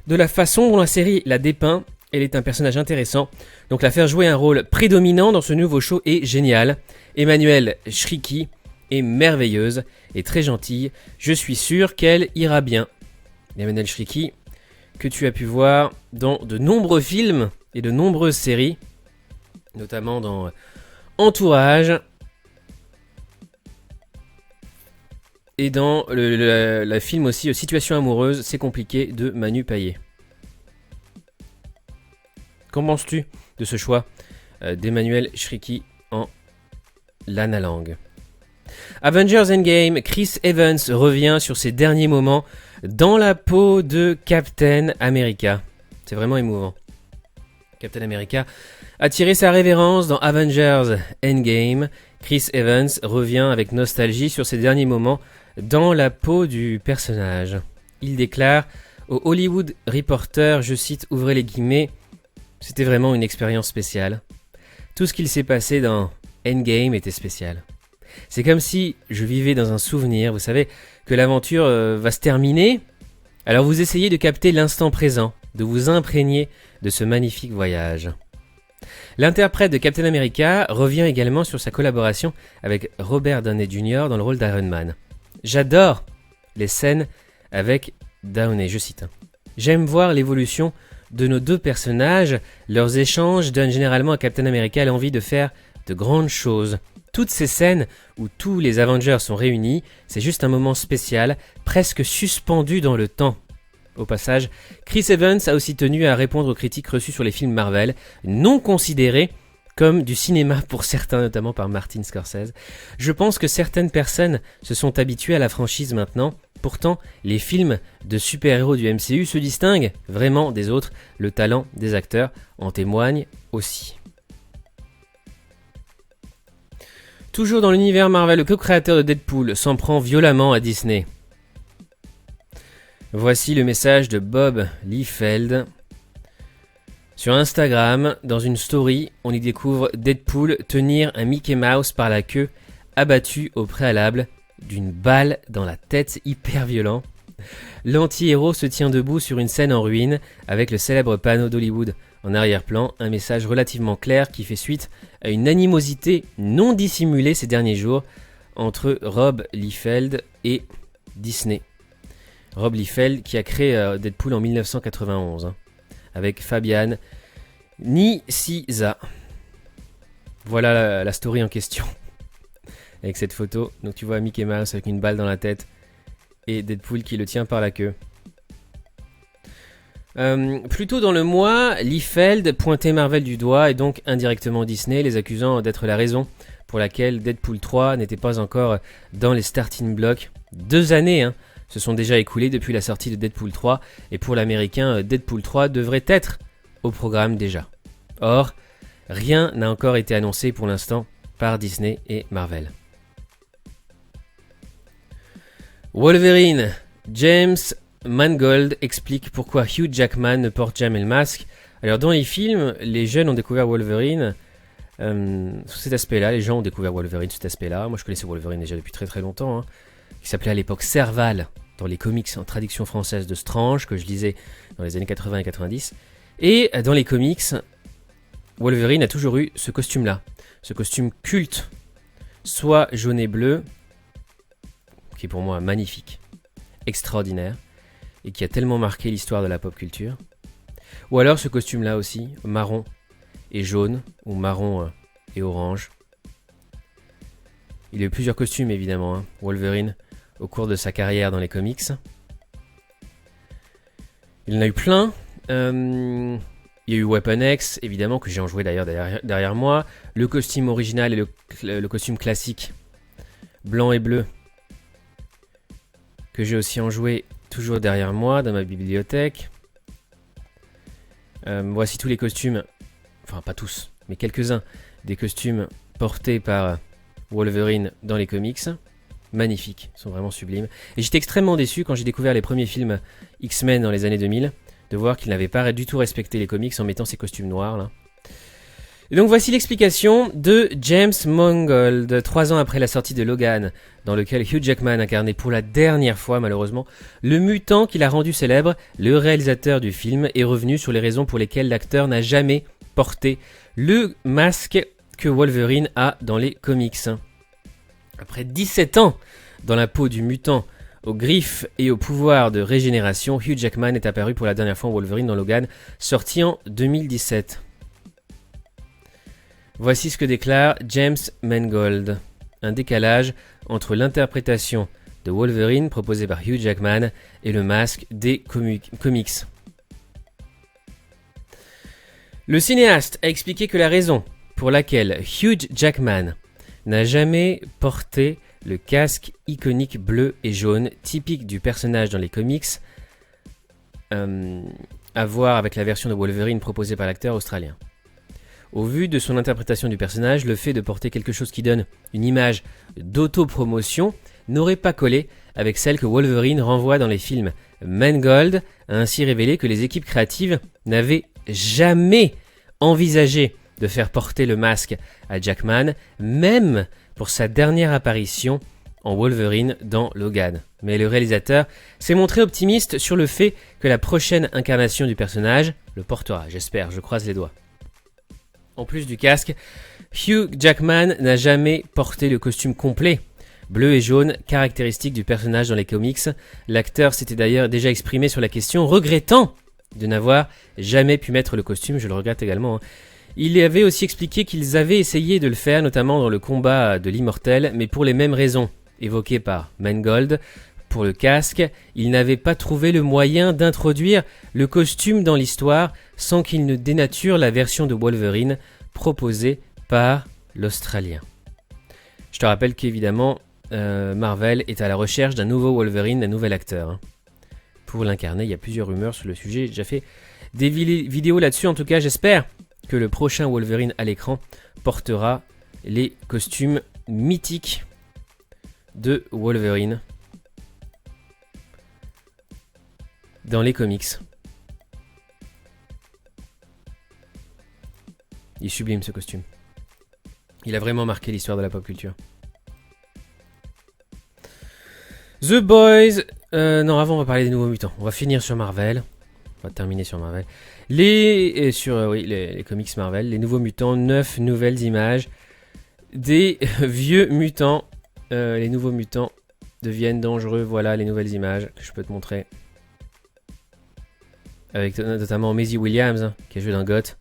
[SPEAKER 1] de la façon dont la série la dépeint. Elle est un personnage intéressant, donc la faire jouer un rôle prédominant dans ce nouveau show est génial. Emmanuelle Shriki est merveilleuse et très gentille. Je suis sûr qu'elle ira bien. Emmanuelle Shriki, que tu as pu voir dans de nombreux films et de nombreuses séries, notamment dans Entourage et dans le film aussi Situation amoureuse, c'est compliqué de Manu Payet. Qu'en penses-tu de ce choix d'Emmanuel Shriki en Lana Lang? Avengers Endgame, Chris Evans revient sur ses derniers moments dans la peau de Captain America. C'est vraiment émouvant. Captain America a tiré sa révérence dans Avengers Endgame. Chris Evans revient avec nostalgie sur ses derniers moments dans la peau du personnage. Il déclare au Hollywood Reporter, je cite, ouvrez les guillemets, c'était vraiment une expérience spéciale. Tout ce qu'il s'est passé dans Endgame était spécial. C'est comme si je vivais dans un souvenir, vous savez, que l'aventure va se terminer, alors vous essayez de capter l'instant présent, de vous imprégner de ce magnifique voyage. L'interprète de Captain America revient également sur sa collaboration avec Robert Downey Jr. dans le rôle d'Iron Man. J'adore les scènes avec Downey, je cite. J'aime voir l'évolution de nos deux personnages, leurs échanges donnent généralement à Captain America l'envie de faire de grandes choses. Toutes ces scènes où tous les Avengers sont réunis, c'est juste un moment spécial, presque suspendu dans le temps. Au passage, Chris Evans a aussi tenu à répondre aux critiques reçues sur les films Marvel, non considérés comme du cinéma pour certains, notamment par Martin Scorsese. Je pense que certaines personnes se sont habituées à la franchise maintenant. Pourtant, les films de super-héros du MCU se distinguent vraiment des autres. Le talent des acteurs en témoigne aussi. Toujours dans l'univers Marvel, le co-créateur de Deadpool s'en prend violemment à Disney. Voici le message de Bob Liefeld. Sur Instagram, dans une story, on y découvre Deadpool tenir un Mickey Mouse par la queue, abattu au préalable d'une balle dans la tête, hyper violent. L'anti-héros se tient debout sur une scène en ruine, avec le célèbre panneau d'Hollywood en arrière-plan, un message relativement clair qui fait suite à une animosité non dissimulée ces derniers jours entre Rob Liefeld et Disney. Rob Liefeld qui a créé Deadpool en 1991, avec Fabian Nicieza. Voilà la story en question, avec cette photo. Donc tu vois Mickey Mouse avec une balle dans la tête et Deadpool qui le tient par la queue. Plus tôt dans le mois, Liefeld pointait Marvel du doigt et donc indirectement Disney, les accusant d'être la raison pour laquelle Deadpool 3 n'était pas encore dans les starting blocks. 2 années se sont déjà écoulées depuis la sortie de Deadpool 3 et pour l'américain, Deadpool 3 devrait être au programme déjà. Or, rien n'a encore été annoncé pour l'instant par Disney et Marvel. Wolverine, James Mangold explique pourquoi Hugh Jackman ne porte jamais le masque. Alors dans les films, les jeunes ont découvert Wolverine sous cet aspect-là. Les gens ont découvert Wolverine sous cet aspect-là. Moi je connaissais Wolverine déjà depuis très très longtemps. Qui s'appelait à l'époque Serval dans les comics en traduction française de Strange que je lisais dans les années 80 et 90. Et dans les comics, Wolverine a toujours eu ce costume-là. Ce costume culte, soit jaune et bleu, qui est pour moi magnifique, extraordinaire, et qui a tellement marqué l'histoire de la pop culture. Ou alors ce costume-là aussi, marron et jaune, ou marron et orange. Il a eu plusieurs costumes évidemment, Wolverine, au cours de sa carrière dans les comics. Il en a eu plein. Il y a eu Weapon X, évidemment, que j'ai enjoué d'ailleurs derrière moi. Le costume original et le costume classique, blanc et bleu, que j'ai aussi enjoué toujours derrière moi dans ma bibliothèque. Voici tous les costumes, enfin pas tous, mais quelques-uns des costumes portés par Wolverine dans les comics. Magnifiques, ils sont vraiment sublimes. Et j'étais extrêmement déçu quand j'ai découvert les premiers films X-Men dans les années 2000, de voir qu'il n'avait pas du tout respecté les comics en mettant ses costumes noirs là. Et donc voici l'explication de James Mangold, 3 ans après la sortie de Logan, dans lequel Hugh Jackman incarnait pour la dernière fois malheureusement le mutant qu'il a rendu célèbre. Le réalisateur du film est revenu sur les raisons pour lesquelles l'acteur n'a jamais porté le masque que Wolverine a dans les comics. Après 17 ans dans la peau du mutant, aux griffes et au pouvoir de régénération, Hugh Jackman est apparu pour la dernière fois en Wolverine dans Logan, sorti en 2017. Voici ce que déclare James Mangold. Un décalage entre l'interprétation de Wolverine proposée par Hugh Jackman et le masque des comics. Le cinéaste a expliqué que la raison pour laquelle Hugh Jackman n'a jamais porté le casque iconique bleu et jaune typique du personnage dans les comics, à voir avec la version de Wolverine proposée par l'acteur australien. Au vu de son interprétation du personnage, le fait de porter quelque chose qui donne une image d'autopromotion n'aurait pas collé avec celle que Wolverine renvoie dans les films. Mangold a ainsi révélé que les équipes créatives n'avaient jamais envisagé de faire porter le masque à Jackman, même pour sa dernière apparition en Wolverine dans Logan. Mais le réalisateur s'est montré optimiste sur le fait que la prochaine incarnation du personnage le portera. J'espère, je croise les doigts. En plus du casque, Hugh Jackman n'a jamais porté le costume complet, bleu et jaune, caractéristique du personnage dans les comics. L'acteur s'était d'ailleurs déjà exprimé sur la question, regrettant de n'avoir jamais pu mettre le costume, je le regrette également. Il avait aussi expliqué qu'ils avaient essayé de le faire, notamment dans le combat de l'Immortel, mais pour les mêmes raisons évoquées par Mangold. Pour le casque, il n'avait pas trouvé le moyen d'introduire le costume dans l'histoire sans qu'il ne dénature la version de Wolverine proposée par l'Australien. Je te rappelle qu'évidemment, Marvel est à la recherche d'un nouveau Wolverine, d'un nouvel acteur. Pour l'incarner, il y a plusieurs rumeurs sur le sujet. J'ai déjà fait des vidéos là-dessus. En tout cas, j'espère que le prochain Wolverine à l'écran portera les costumes mythiques de Wolverine dans les comics. Il est sublime ce costume. Il a vraiment marqué l'histoire de la pop culture. The Boys. Non, avant on va parler des Nouveaux Mutants. On va finir sur Marvel. On va terminer sur Marvel. Les comics Marvel. Les Nouveaux Mutants. 9 nouvelles images. Des vieux mutants. Les Nouveaux Mutants deviennent dangereux. Voilà les nouvelles images que je peux te montrer. Avec notamment Maisie Williams, qui a joué dans GOT,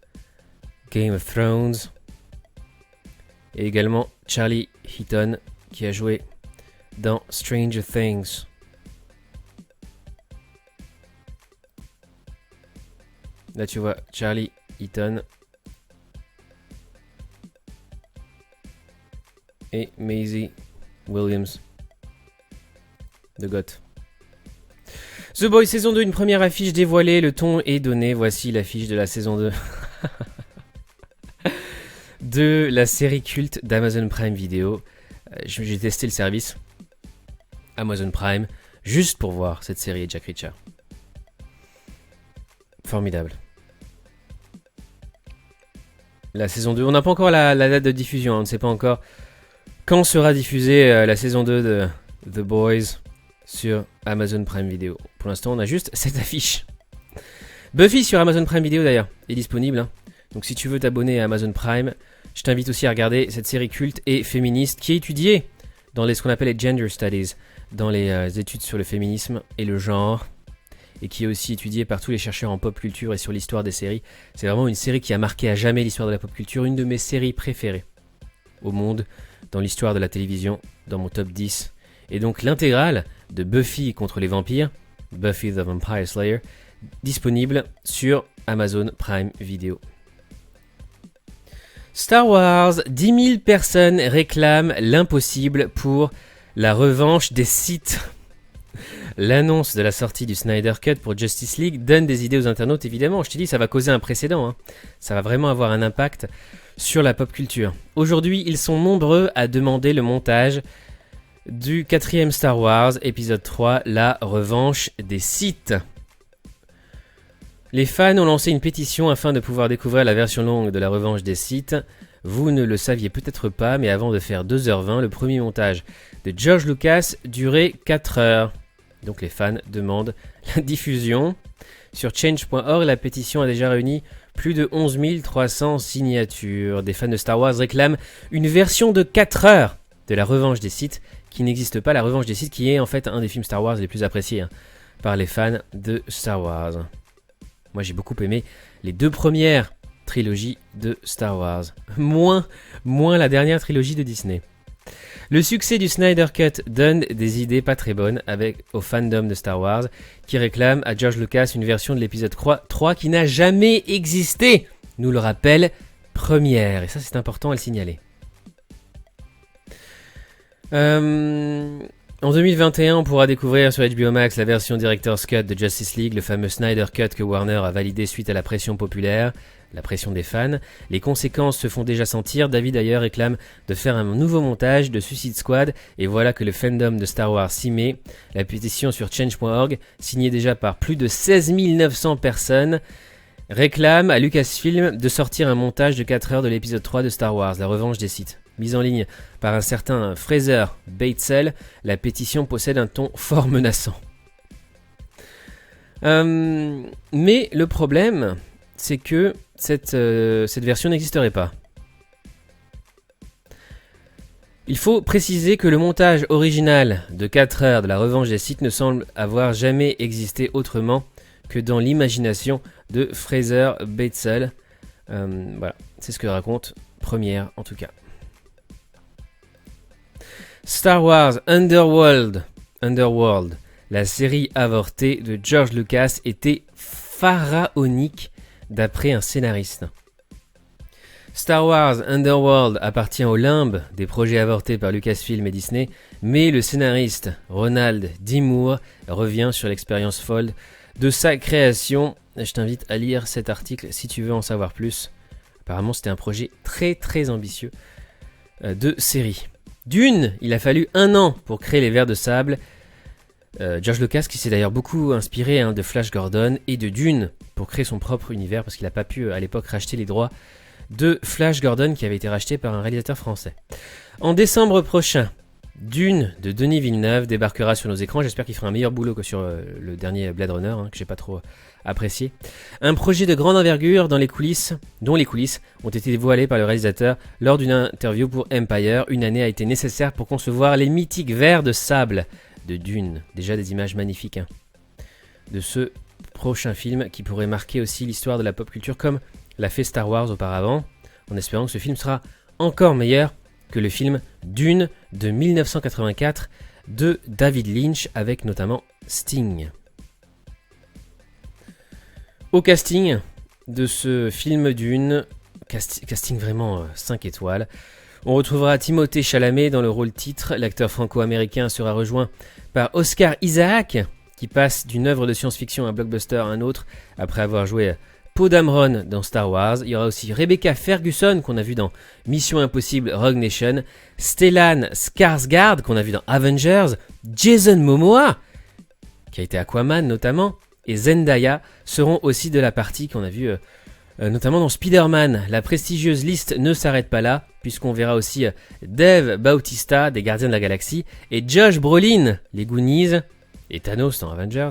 [SPEAKER 1] Game of Thrones. Et également Charlie Heaton, qui a joué dans Stranger Things. Là tu vois Charlie Heaton et Maisie Williams de GOT. The Boys saison 2, une première affiche dévoilée, le ton est donné. Voici l'affiche de la saison 2 de la série culte d'Amazon Prime Video. J'ai testé le service Amazon Prime juste pour voir cette série et Jack Reacher. Formidable. La saison 2, on n'a pas encore la date de diffusion, on ne sait pas encore quand sera diffusée la saison 2 de The Boys sur Amazon Prime Video. Pour l'instant, on a juste cette affiche. Buffy sur Amazon Prime Video d'ailleurs est disponible. Donc si tu veux t'abonner à Amazon Prime, je t'invite aussi à regarder cette série culte et féministe qui est étudiée dans ce qu'on appelle les Gender Studies, dans les études sur le féminisme et le genre, et qui est aussi étudiée par tous les chercheurs en pop culture et sur l'histoire des séries. C'est vraiment une série qui a marqué à jamais l'histoire de la pop culture, une de mes séries préférées au monde, dans l'histoire de la télévision, dans mon top 10. Et donc l'intégrale de Buffy contre les vampires, Buffy the Vampire Slayer, disponible sur Amazon Prime Video. Star Wars, 10 000 personnes réclament l'impossible pour la revanche des Sith. L'annonce de la sortie du Snyder Cut pour Justice League donne des idées aux internautes, évidemment. Je te dis, ça va causer un précédent. Ça va vraiment avoir un impact sur la pop culture. Aujourd'hui, ils sont nombreux à demander le montage du 4e Star Wars, épisode 3, la revanche des Sith. Les fans ont lancé une pétition afin de pouvoir découvrir la version longue de la revanche des Sith. Vous ne le saviez peut-être pas, mais avant de faire 2h20, le premier montage de George Lucas durait 4 heures. Donc les fans demandent la diffusion. Sur change.org, la pétition a déjà réuni plus de 11 300 signatures. Des fans de Star Wars réclament une version de 4 heures de la revanche des Sith qui n'existe pas. La revanche des Sith qui est en fait un des films Star Wars les plus appréciés par les fans de Star Wars. Moi j'ai beaucoup aimé les 2 premières trilogies de Star Wars. Moins la dernière trilogie de Disney. Le succès du Snyder Cut donne des idées pas très bonnes au fandom de Star Wars qui réclame à George Lucas une version de l'épisode 3 qui n'a jamais existé nous le rappelle, première. Et ça, c'est important à le signaler. En 2021, on pourra découvrir sur HBO Max la version Director's Cut de Justice League, le fameux Snyder Cut que Warner a validé suite à la pression populaire, la pression des fans. Les conséquences se font déjà sentir. David d'ailleurs réclame de faire un nouveau montage de Suicide Squad, et voilà que le fandom de Star Wars s'y met. La pétition sur change.org, signée déjà par plus de 16 900 personnes, réclame à Lucasfilm de sortir un montage de 4 heures de l'épisode 3 de Star Wars, la revanche des Sith. Mise en ligne par un certain Fraser Batesel, la pétition possède un ton fort menaçant. Mais le problème, c'est que cette version n'existerait pas. Il faut préciser que le montage original de 4 heures de la revanche des Sith ne semble avoir jamais existé autrement que dans l'imagination de Fraser Batesel. Voilà, c'est ce que raconte Première en tout cas. Star Wars Underworld, la série avortée de George Lucas, était pharaonique d'après un scénariste. Star Wars Underworld appartient au limbe des projets avortés par Lucasfilm et Disney, mais le scénariste Ronald D. Moore revient sur l'expérience folle de sa création. Je t'invite à lire cet article si tu veux en savoir plus. Apparemment, c'était un projet très très ambitieux de série. Dune, il a fallu 1 an pour créer les vers de sable. George Lucas, qui s'est d'ailleurs beaucoup inspiré de Flash Gordon et de Dune pour créer son propre univers, parce qu'il n'a pas pu à l'époque racheter les droits de Flash Gordon qui avait été racheté par un réalisateur français. En décembre prochain, Dune de Denis Villeneuve débarquera sur nos écrans. J'espère qu'il fera un meilleur boulot que sur le dernier Blade Runner, que j'ai pas trop apprécié. Un projet de grande envergure dont les coulisses ont été dévoilées par le réalisateur lors d'une interview pour Empire. Une année a été nécessaire pour concevoir les mythiques vers de sable de Dune. Déjà des images magnifiques de ce prochain film qui pourrait marquer aussi l'histoire de la pop culture comme l'a fait Star Wars auparavant, en espérant que ce film sera encore meilleur que le film Dune de 1984 de David Lynch avec notamment Sting. Au casting de ce film Dune, casting vraiment 5 étoiles, on retrouvera Timothée Chalamet dans le rôle titre. L'acteur franco-américain sera rejoint par Oscar Isaac, qui passe d'une œuvre de science-fiction à un blockbuster à un autre après avoir joué Poe Dameron dans Star Wars. Il y aura aussi Rebecca Ferguson qu'on a vu dans Mission Impossible Rogue Nation, Stellan Skarsgård qu'on a vu dans Avengers, Jason Momoa qui a été Aquaman notamment, et Zendaya seront aussi de la partie qu'on a vu notamment dans Spider-Man. La prestigieuse liste ne s'arrête pas là, puisqu'on verra aussi Dave Bautista des Gardiens de la Galaxie et Josh Brolin, les Goonies, et Thanos dans Avengers.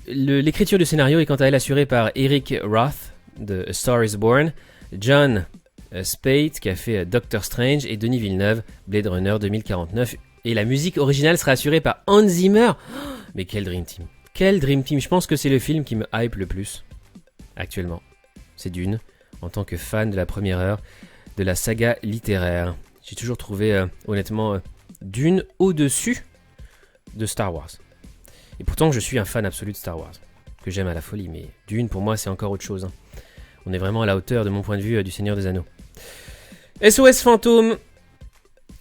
[SPEAKER 1] L'écriture du scénario est quant à elle assurée par Eric Roth de A Star is Born, John Spate qui a fait Doctor Strange et Denis Villeneuve, Blade Runner 2049. Et la musique originale sera assurée par Hans Zimmer. Mais quel Dream Team! Quel Dream Team! Je pense que c'est le film qui me hype le plus actuellement. C'est Dune, en tant que fan de la première heure de la saga littéraire. J'ai toujours trouvé honnêtement Dune au-dessus de Star Wars. Et pourtant je suis un fan absolu de Star Wars, que j'aime à la folie, mais Dune pour moi c'est encore autre chose. On est vraiment à la hauteur de mon point de vue du Seigneur des Anneaux. SOS Fantôme,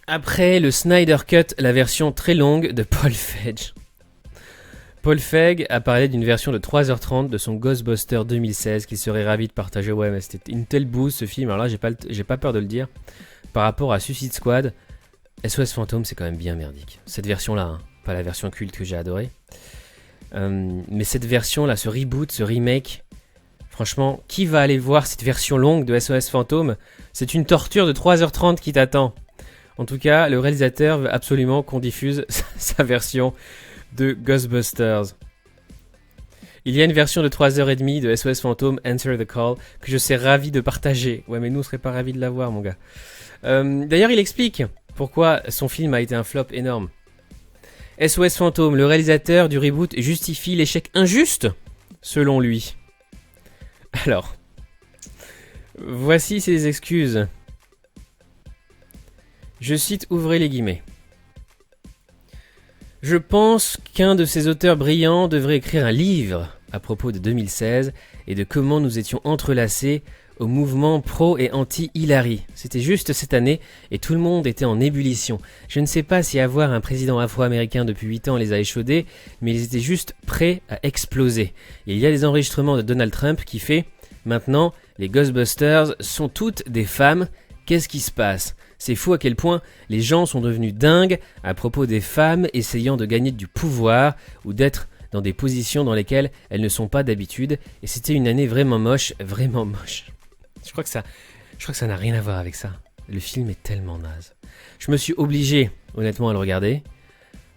[SPEAKER 1] après le Snyder Cut, la version très longue de Paul Feig. Paul Feig a parlé d'une version de 3h30 de son Ghostbuster 2016 qu'il serait ravi de partager. Ouais, mais c'était une telle bouse ce film, alors là j'ai pas peur de le dire. Par rapport à Suicide Squad, SOS Fantôme c'est quand même bien merdique. Cette version-là, pas la version culte que j'ai adorée. Mais cette version-là, ce reboot, ce remake, franchement, qui va aller voir cette version longue de SOS Fantôme? C'est une torture de 3h30 qui t'attend. En tout cas, le réalisateur veut absolument qu'on diffuse sa version de Ghostbusters. Il y a une version de 3h30 de SOS Fantôme, Answer the Call, que je serais ravi de partager. Ouais, mais nous, on serait pas ravis de la voir, mon gars. D'ailleurs, il explique pourquoi son film a été un flop énorme. SOS Fantôme, le réalisateur du reboot justifie l'échec injuste, selon lui. Alors, voici ses excuses. Je cite, ouvrez les guillemets. Je pense qu'un de ces auteurs brillants devrait écrire un livre à propos de 2016 et de comment nous étions entrelacés au mouvement pro et anti-Hillary. C'était juste cette année et tout le monde était en ébullition. Je ne sais pas si avoir un président afro-américain depuis 8 ans les a échaudés, mais ils étaient juste prêts à exploser. Et il y a des enregistrements de Donald Trump qui fait « Maintenant, les Ghostbusters sont toutes des femmes. Qu'est-ce qui se passe ?» C'est fou à quel point les gens sont devenus dingues à propos des femmes essayant de gagner du pouvoir ou d'être dans des positions dans lesquelles elles ne sont pas d'habitude. Et c'était une année vraiment moche, vraiment moche. Je crois que ça n'a rien à voir avec ça. Le film est tellement naze. Je me suis obligé, honnêtement, à le regarder.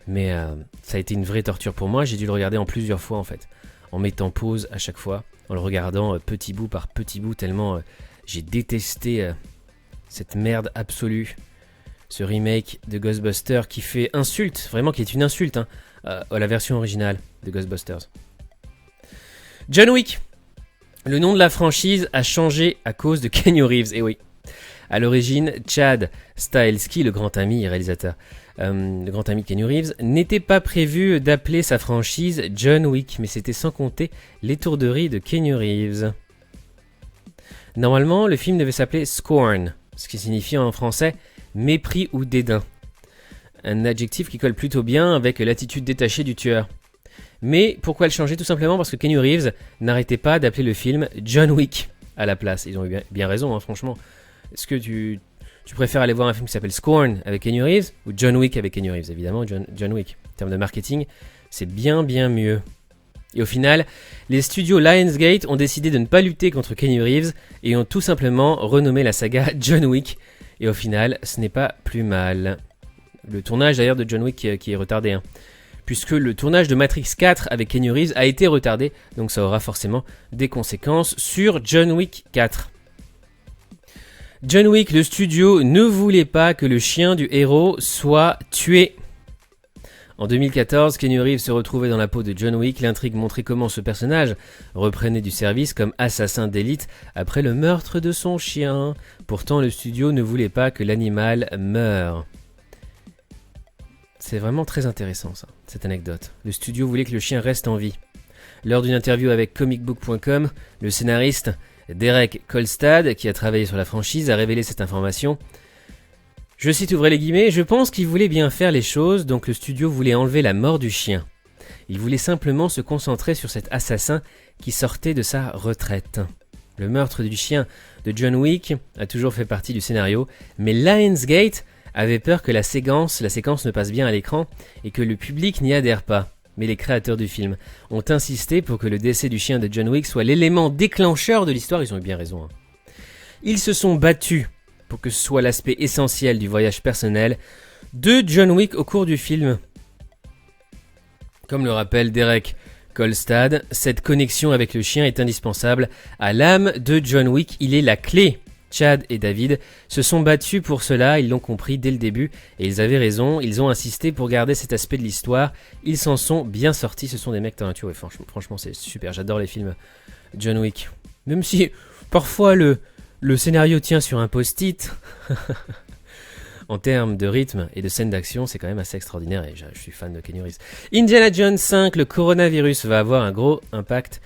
[SPEAKER 1] Mais ça a été une vraie torture pour moi. J'ai dû le regarder en plusieurs fois, en fait. En mettant pause à chaque fois. En le regardant petit bout par petit bout. Tellement j'ai détesté cette merde absolue. Ce remake de Ghostbusters qui fait insulte. Vraiment, qui est une insulte à la version originale de Ghostbusters. John Wick. Le nom de la franchise a changé à cause de Keanu Reeves, et oui. À l'origine, Chad Stahelski, le grand ami et réalisateur, le grand ami de Keanu Reeves, n'était pas prévu d'appeler sa franchise John Wick, mais c'était sans compter l'étourderie de Keanu Reeves. Normalement, le film devait s'appeler Scorn, ce qui signifie en français mépris ou dédain. Un adjectif qui colle plutôt bien avec l'attitude détachée du tueur. Mais pourquoi le changer? Tout simplement parce que Keanu Reeves n'arrêtait pas d'appeler le film John Wick à la place. Ils ont eu bien raison, franchement. Est-ce que tu préfères aller voir un film qui s'appelle Scorn avec Keanu Reeves ou John Wick avec Keanu Reeves? Évidemment, John Wick. En termes de marketing, c'est bien mieux. Et au final, les studios Lionsgate ont décidé de ne pas lutter contre Keanu Reeves et ont tout simplement renommé la saga John Wick. Et au final, ce n'est pas plus mal. Le tournage d'ailleurs de John Wick qui est retardé. Puisque le tournage de Matrix 4 avec Keanu Reeves a été retardé, donc ça aura forcément des conséquences sur John Wick 4. John Wick, le studio ne voulait pas que le chien du héros soit tué. En 2014, Keanu Reeves se retrouvait dans la peau de John Wick. L'intrigue montrait comment ce personnage reprenait du service comme assassin d'élite après le meurtre de son chien. Pourtant, le studio ne voulait pas que l'animal meure. C'est vraiment très intéressant ça, cette anecdote. Le studio voulait que le chien reste en vie. Lors d'une interview avec comicbook.com, le scénariste Derek Kolstad, qui a travaillé sur la franchise, a révélé cette information. Je cite, ouvrez les guillemets, « Je pense qu'il voulait bien faire les choses, donc le studio voulait enlever la mort du chien. Il voulait simplement se concentrer sur cet assassin qui sortait de sa retraite. » Le meurtre du chien de John Wick a toujours fait partie du scénario, mais Lionsgate avait peur que la séquence ne passe bien à l'écran et que le public n'y adhère pas. Mais les créateurs du film ont insisté pour que le décès du chien de John Wick soit l'élément déclencheur de l'histoire. Ils ont eu bien raison. Ils se sont battus pour que ce soit l'aspect essentiel du voyage personnel de John Wick au cours du film. Comme le rappelle Derek Kolstad, cette connexion avec le chien est indispensable à l'âme de John Wick. Il est la clé. Chad et David se sont battus pour cela, ils l'ont compris dès le début et ils avaient raison, ils ont insisté pour garder cet aspect de l'histoire, ils s'en sont bien sortis, ce sont des mecs talentueux et franchement c'est super, j'adore les films John Wick. Même si parfois le scénario tient sur un post-it, en termes de rythme et de scènes d'action, c'est quand même assez extraordinaire et je suis fan de Keanu Reeves. Indiana Jones 5, le coronavirus va avoir un gros impact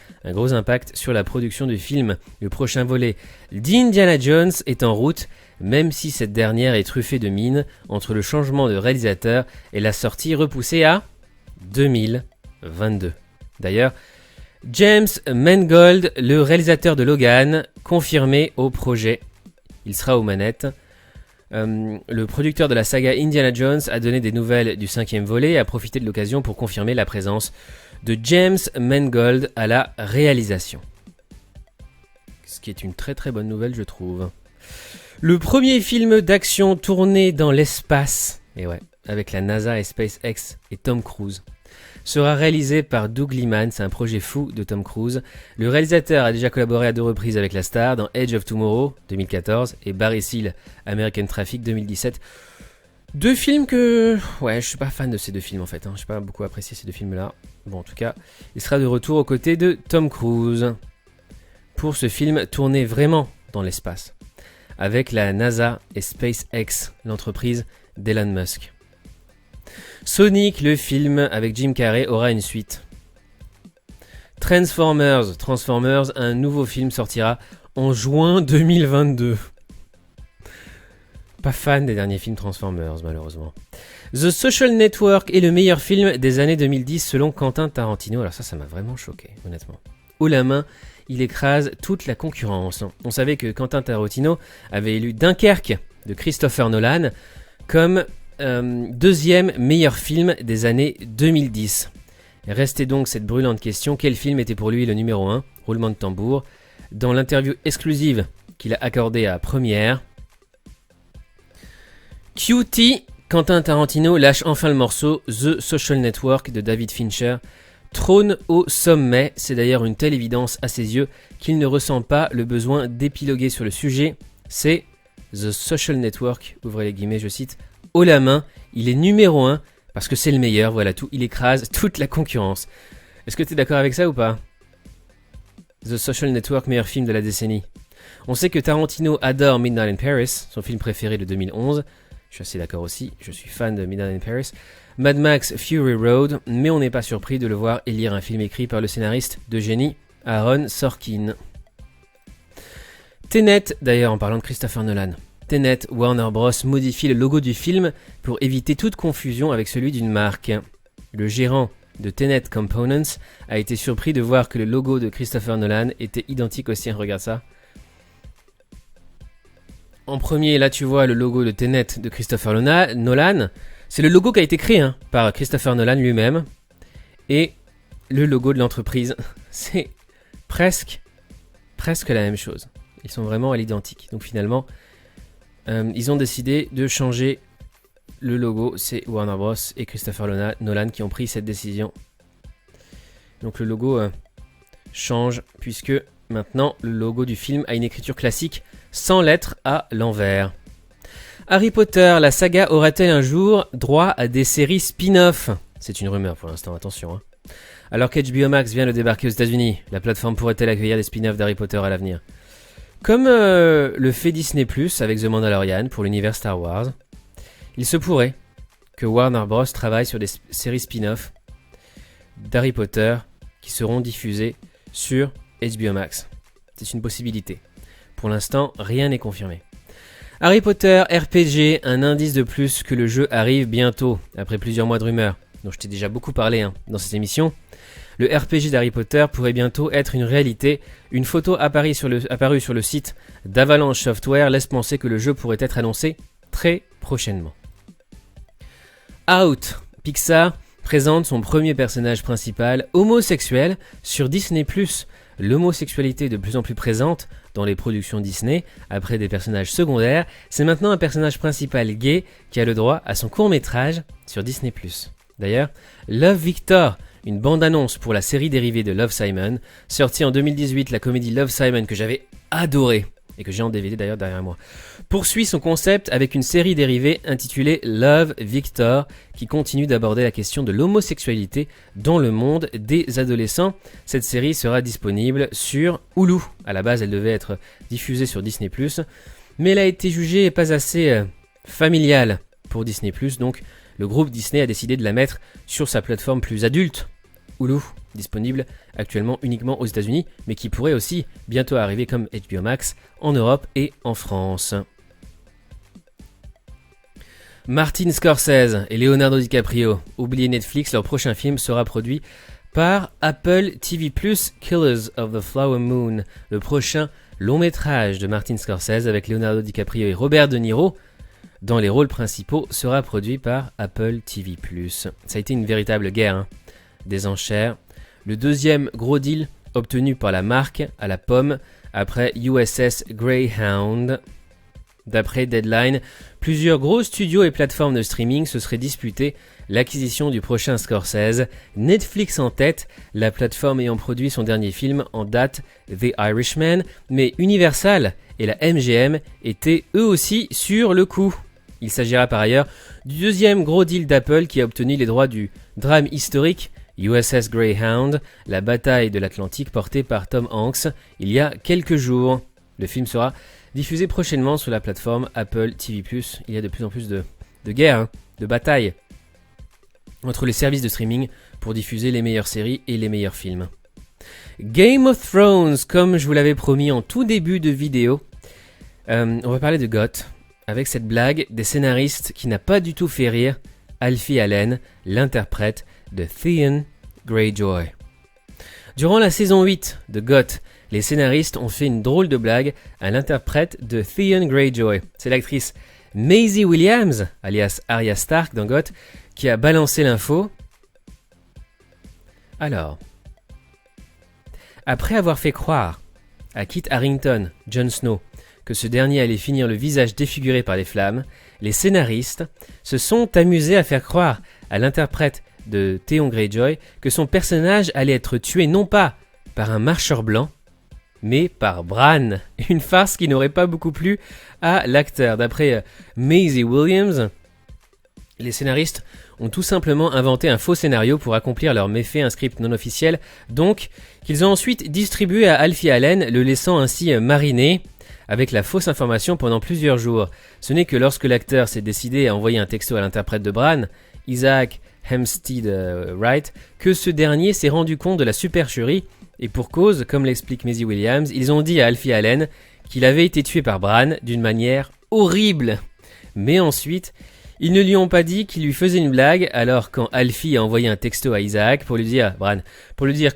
[SPEAKER 1] sur la production du film. Le prochain volet d'Indiana Jones est en route, même si cette dernière est truffée de mines entre le changement de réalisateur et la sortie repoussée à 2022. D'ailleurs, James Mangold, le réalisateur de Logan, confirmé au projet. Il sera aux manettes. Le producteur de la saga Indiana Jones a donné des nouvelles du 5e volet et a profité de l'occasion pour confirmer la présence de James Mangold à la réalisation. Ce qui est une très très bonne nouvelle, je trouve. Le premier film d'action tourné dans l'espace, et ouais, avec la NASA et SpaceX et Tom Cruise, sera réalisé par Doug Liman. C'est un projet fou de Tom Cruise. Le réalisateur a déjà collaboré à 2 reprises avec la star dans Edge of Tomorrow 2014 et Barry Seal American Traffic 2017. 2 films que... Ouais, je suis pas fan de ces 2 films en fait. Je n'ai pas beaucoup apprécié ces 2 films-là. Bon, en tout cas, il sera de retour aux côtés de Tom Cruise pour ce film tourné vraiment dans l'espace avec la NASA et SpaceX, l'entreprise d'Elon Musk. Sonic, le film avec Jim Carrey, aura une suite. Transformers, un nouveau film sortira en juin 2022. Pas fan des derniers films Transformers, malheureusement. The Social Network est le meilleur film des années 2010 selon Quentin Tarantino. Alors ça m'a vraiment choqué, honnêtement. Haut la main, il écrase toute la concurrence. On savait que Quentin Tarantino avait élu Dunkerque de Christopher Nolan comme deuxième meilleur film des années 2010. Restait donc cette brûlante question, quel film était pour lui le numéro 1 ? Roulement de tambour. Dans l'interview exclusive qu'il a accordée à Première, QT, Quentin Tarantino lâche enfin le morceau The Social Network de David Fincher. Trône au sommet, c'est d'ailleurs une telle évidence à ses yeux qu'il ne ressent pas le besoin d'épiloguer sur le sujet. C'est The Social Network, ouvrez les guillemets, je cite, haut la main, il est numéro 1 parce que c'est le meilleur, voilà tout, il écrase toute la concurrence. Est-ce que tu es d'accord avec ça ou pas ? The Social Network, meilleur film de la décennie. On sait que Tarantino adore Midnight in Paris, son film préféré de 2011. Je suis assez d'accord aussi, je suis fan de Midnight in Paris. Mad Max Fury Road, mais on n'est pas surpris de le voir élire un film écrit par le scénariste de génie Aaron Sorkin. Tenet, d'ailleurs en parlant de Christopher Nolan. Tenet, Warner Bros. Modifie le logo du film pour éviter toute confusion avec celui d'une marque. Le gérant de Tenet Components a été surpris de voir que le logo de Christopher Nolan était identique au sien. Regarde ça. En premier, là tu vois le logo de Tenet de Christopher Nolan. C'est le logo qui a été créé par Christopher Nolan lui-même. Et le logo de l'entreprise, c'est presque la même chose. Ils sont vraiment à l'identique. Donc finalement, ils ont décidé de changer le logo. C'est Warner Bros. Et Christopher Nolan qui ont pris cette décision. Donc le logo change puisque maintenant le logo du film a une écriture classique sans lettres à l'envers. Harry Potter, la saga aura-t-elle un jour droit à des séries spin-off ? C'est une rumeur pour l'instant, attention. Alors qu'HBO Max vient de débarquer aux États-Unis, la plateforme pourrait-elle accueillir des spin-offs d'Harry Potter à l'avenir ? Comme le fait Disney Plus avec The Mandalorian pour l'univers Star Wars, il se pourrait que Warner Bros. Travaille sur des séries spin-off d'Harry Potter qui seront diffusées sur HBO Max. C'est une possibilité. Pour l'instant, rien n'est confirmé. Harry Potter RPG, un indice de plus que le jeu arrive bientôt, après plusieurs mois de rumeurs, dont je t'ai déjà beaucoup parlé dans cette émission. Le RPG d'Harry Potter pourrait bientôt être une réalité. Une photo apparue sur le site d'Avalanche Software laisse penser que le jeu pourrait être annoncé très prochainement. Out, Pixar présente son premier personnage principal homosexuel sur Disney+. L'homosexualité est de plus en plus présente dans les productions Disney. Après des personnages secondaires, c'est maintenant un personnage principal gay qui a le droit à son court-métrage sur Disney+. D'ailleurs, Love Victor, une bande-annonce pour la série dérivée de Love Simon, sortie en 2018, la comédie Love Simon que j'avais adorée, et que j'ai en DVD d'ailleurs derrière moi, poursuit son concept avec une série dérivée intitulée Love Victor, qui continue d'aborder la question de l'homosexualité dans le monde des adolescents. Cette série sera disponible sur Hulu. À la base, elle devait être diffusée sur Disney+, mais elle a été jugée pas assez familiale pour Disney+, donc le groupe Disney a décidé de la mettre sur sa plateforme plus adulte, Hulu, disponible actuellement uniquement aux États-Unis, mais qui pourrait aussi bientôt arriver comme HBO Max en Europe et en France. Martin Scorsese et Leonardo DiCaprio, oubliez Netflix, leur prochain film sera produit par Apple TV+, Killers of the Flower Moon, le prochain long métrage de Martin Scorsese avec Leonardo DiCaprio et Robert De Niro dans les rôles principaux sera produit par Apple TV+. Ça a été une véritable guerre des enchères. Le deuxième gros deal obtenu par la marque à la pomme après USS Greyhound. D'après Deadline, plusieurs gros studios et plateformes de streaming se seraient disputés l'acquisition du prochain Scorsese, Netflix en tête, la plateforme ayant produit son dernier film en date, The Irishman, mais Universal et la MGM étaient eux aussi sur le coup. Il s'agira par ailleurs du deuxième gros deal d'Apple qui a obtenu les droits du drame historique USS Greyhound, la bataille de l'Atlantique portée par Tom Hanks il y a quelques jours. Le film sera diffusé prochainement sur la plateforme Apple TV+. Il y a de plus en plus de guerres, de batailles entre les services de streaming pour diffuser les meilleures séries et les meilleurs films. Game of Thrones, comme je vous l'avais promis en tout début de vidéo, on va parler de GOT, avec cette blague des scénaristes qui n'a pas du tout fait rire Alfie Allen, l'interprète de Theon Greyjoy. Durant la saison 8 de GOT, les scénaristes ont fait une drôle de blague à l'interprète de Theon Greyjoy. C'est l'actrice Maisie Williams, alias Arya Stark dans GOT, qui a balancé l'info. Alors, après avoir fait croire à Kit Harington, Jon Snow, que ce dernier allait finir le visage défiguré par les flammes, les scénaristes se sont amusés à faire croire à l'interprète de Theon Greyjoy que son personnage allait être tué non pas par un marcheur blanc, mais par Bran, une farce qui n'aurait pas beaucoup plu à l'acteur. D'après Maisie Williams, les scénaristes ont tout simplement inventé un faux scénario pour accomplir leur méfait, un script non officiel, donc qu'ils ont ensuite distribué à Alfie Allen, le laissant ainsi mariner avec la fausse information pendant plusieurs jours. Ce n'est que lorsque l'acteur s'est décidé à envoyer un texto à l'interprète de Bran, Isaac Hempstead Wright, que ce dernier s'est rendu compte de la supercherie, et pour cause, comme l'explique Maisie Williams, ils ont dit à Alfie Allen qu'il avait été tué par Bran d'une manière horrible. Mais ensuite, ils ne lui ont pas dit qu'il lui faisait une blague, alors quand Alfie a envoyé un texto à Isaac pour lui dire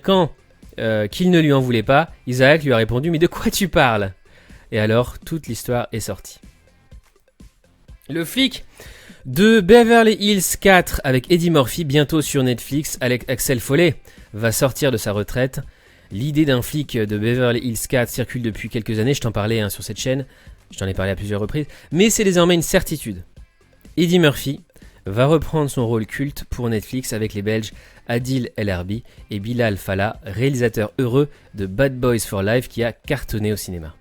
[SPEAKER 1] qu'il ne lui en voulait pas, Isaac lui a répondu « Mais de quoi tu parles ?» Et alors, toute l'histoire est sortie. Le flic de Beverly Hills 4 avec Eddie Murphy, bientôt sur Netflix, avec Axel Foley, va sortir de sa retraite. L'idée d'un flic de Beverly Hills 4 circule depuis quelques années, je t'en parlais sur cette chaîne, je t'en ai parlé à plusieurs reprises, mais c'est désormais une certitude. Eddie Murphy va reprendre son rôle culte pour Netflix avec les Belges Adil El Arbi et Bilal Fallah, réalisateur heureux de Bad Boys for Life qui a cartonné au cinéma.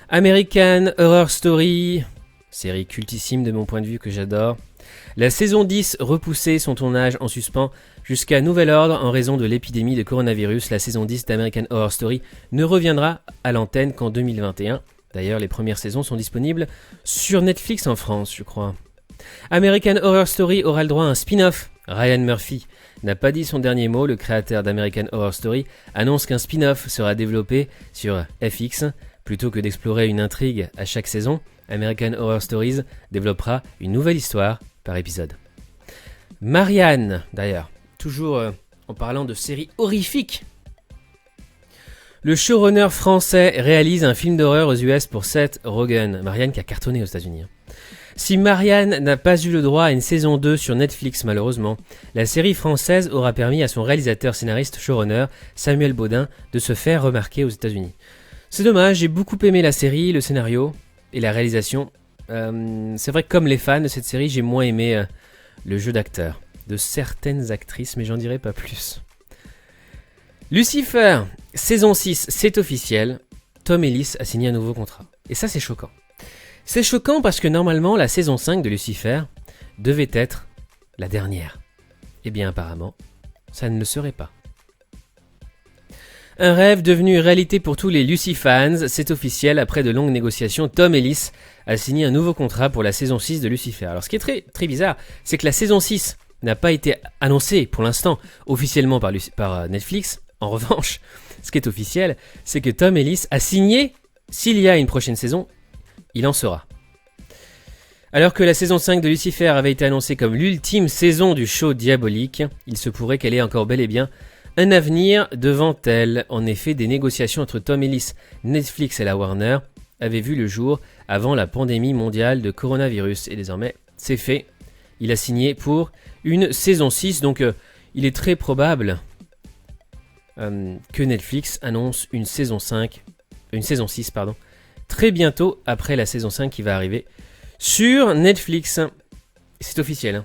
[SPEAKER 1] American Horror Story, série cultissime de mon point de vue que j'adore. La saison 10 repoussait son tournage en suspens jusqu'à nouvel ordre en raison de l'épidémie de coronavirus. La saison 10 d'American Horror Story ne reviendra à l'antenne qu'en 2021. D'ailleurs, les premières saisons sont disponibles sur Netflix en France, je crois. American Horror Story aura le droit à un spin-off. Ryan Murphy n'a pas dit son dernier mot. Le créateur d'American Horror Story annonce qu'un spin-off sera développé sur FX. Plutôt que d'explorer une intrigue à chaque saison, American Horror Stories développera une nouvelle histoire par épisode. Marianne, d'ailleurs, toujours en parlant de séries horrifiques. Le showrunner français réalise un film d'horreur aux US pour Seth Rogen. Marianne qui a cartonné aux États-Unis. Si Marianne n'a pas eu le droit à une saison 2 sur Netflix malheureusement, la série française aura permis à son réalisateur, scénariste, showrunner, Samuel Baudin, de se faire remarquer aux États-Unis. C'est dommage, j'ai beaucoup aimé la série, le scénario et la réalisation. C'est vrai que comme les fans de cette série, j'ai moins aimé le jeu d'acteur de certaines actrices, mais j'en dirai pas plus. Lucifer, saison 6, c'est officiel. Tom Ellis a signé un nouveau contrat. Et ça, c'est choquant. C'est choquant parce que normalement, la saison 5 de Lucifer devait être la dernière. Eh bien, apparemment, ça ne le serait pas. Un rêve devenu réalité pour tous les Lucy-fans, c'est officiel, après de longues négociations, Tom Ellis a signé un nouveau contrat pour la saison 6 de Lucifer. Alors ce qui est très, très bizarre, c'est que la saison 6 n'a pas été annoncée pour l'instant officiellement par Netflix. En revanche, ce qui est officiel, c'est que Tom Ellis a signé, s'il y a une prochaine saison, il en sera. Alors que la saison 5 de Lucifer avait été annoncée comme l'ultime saison du show diabolique, il se pourrait qu'elle ait encore bel et bien un avenir devant elle. En effet, des négociations entre Tom Ellis, Netflix et la Warner avaient vu le jour avant la pandémie mondiale de coronavirus. Et désormais, c'est fait. Il a signé pour une saison 6, donc il est très probable que Netflix annonce une saison 6, très bientôt après la saison 5 qui va arriver sur Netflix. C'est officiel,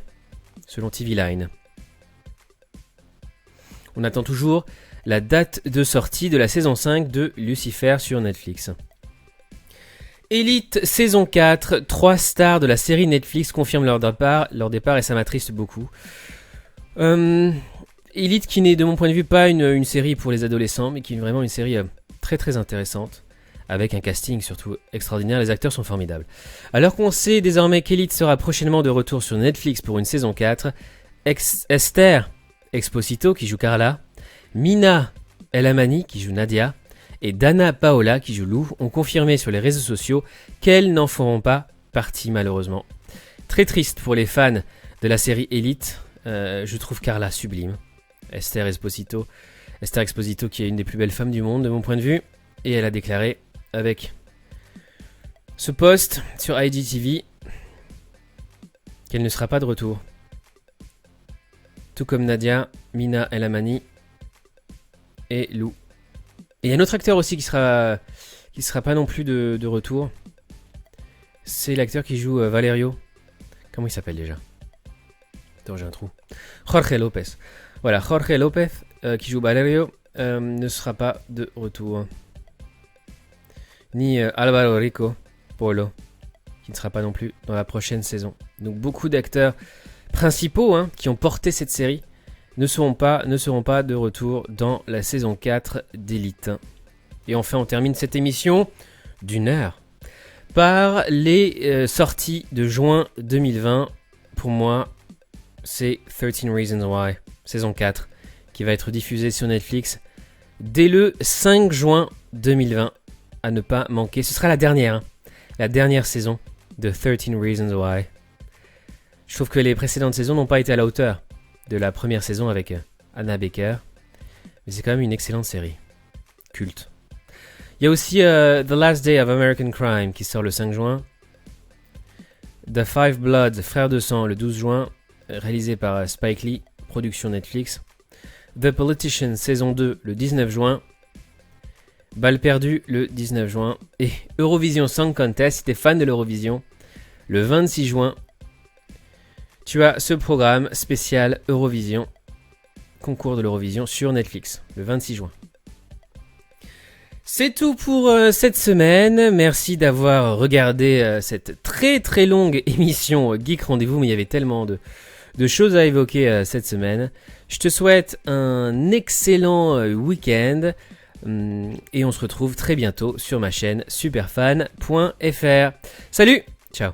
[SPEAKER 1] selon TV Line. On attend toujours la date de sortie de la saison 5 de Lucifer sur Netflix. Elite saison 4, 3 stars de la série Netflix confirment leur départ et ça m'attriste beaucoup. Elite qui n'est de mon point de vue pas une série pour les adolescents, mais qui est vraiment une série très très intéressante, avec un casting surtout extraordinaire, les acteurs sont formidables. Alors qu'on sait désormais qu'Elite sera prochainement de retour sur Netflix pour une saison 4, Esther Exposito qui joue Carla, Mina El Amani qui joue Nadia et Dana Paola qui joue Lou ont confirmé sur les réseaux sociaux qu'elles n'en feront pas partie malheureusement. Très triste pour les fans de la série Elite, je trouve Carla sublime. Esther Exposito qui est une des plus belles femmes du monde de mon point de vue, et elle a déclaré avec ce post sur IGTV qu'elle ne sera pas de retour. Tout comme Nadia, Mina El Amani et Lou. Et il y a un autre acteur aussi qui sera pas non plus de retour. C'est l'acteur qui joue Valerio. Comment il s'appelle déjà? Attends, j'ai un trou. Jorge Lopez. Voilà, Jorge Lopez qui joue Valerio ne sera pas de retour. Ni Alvaro Rico Polo qui ne sera pas non plus dans la prochaine saison. Donc beaucoup d'acteurs principaux qui ont porté cette série ne seront pas de retour dans la saison 4 d'Elite. Et enfin, on termine cette émission d'une heure par les sorties de juin 2020. Pour moi, c'est 13 Reasons Why, saison 4, qui va être diffusée sur Netflix dès le 5 juin 2020. À ne pas manquer. Ce sera la dernière saison de 13 Reasons Why. Je trouve que les précédentes saisons n'ont pas été à la hauteur de la première saison avec Anna Baker. Mais c'est quand même une excellente série. Culte. Il y a aussi The Last Day of American Crime qui sort le 5 juin. The Five Bloods, Frères de sang, le 12 juin. Réalisé par Spike Lee, production Netflix. The Politician, saison 2, le 19 juin. Balle perdue, le 19 juin. Et Eurovision Song Contest, si t'es fan de l'Eurovision, le 26 juin. Tu as ce programme spécial Eurovision, concours de l'Eurovision sur Netflix, le 26 juin. C'est tout pour cette semaine. Merci d'avoir regardé cette très très longue émission Geek Rendez-vous, mais il y avait tellement de choses à évoquer cette semaine. Je te souhaite un excellent week-end et on se retrouve très bientôt sur ma chaîne superfan.fr. Salut, ciao.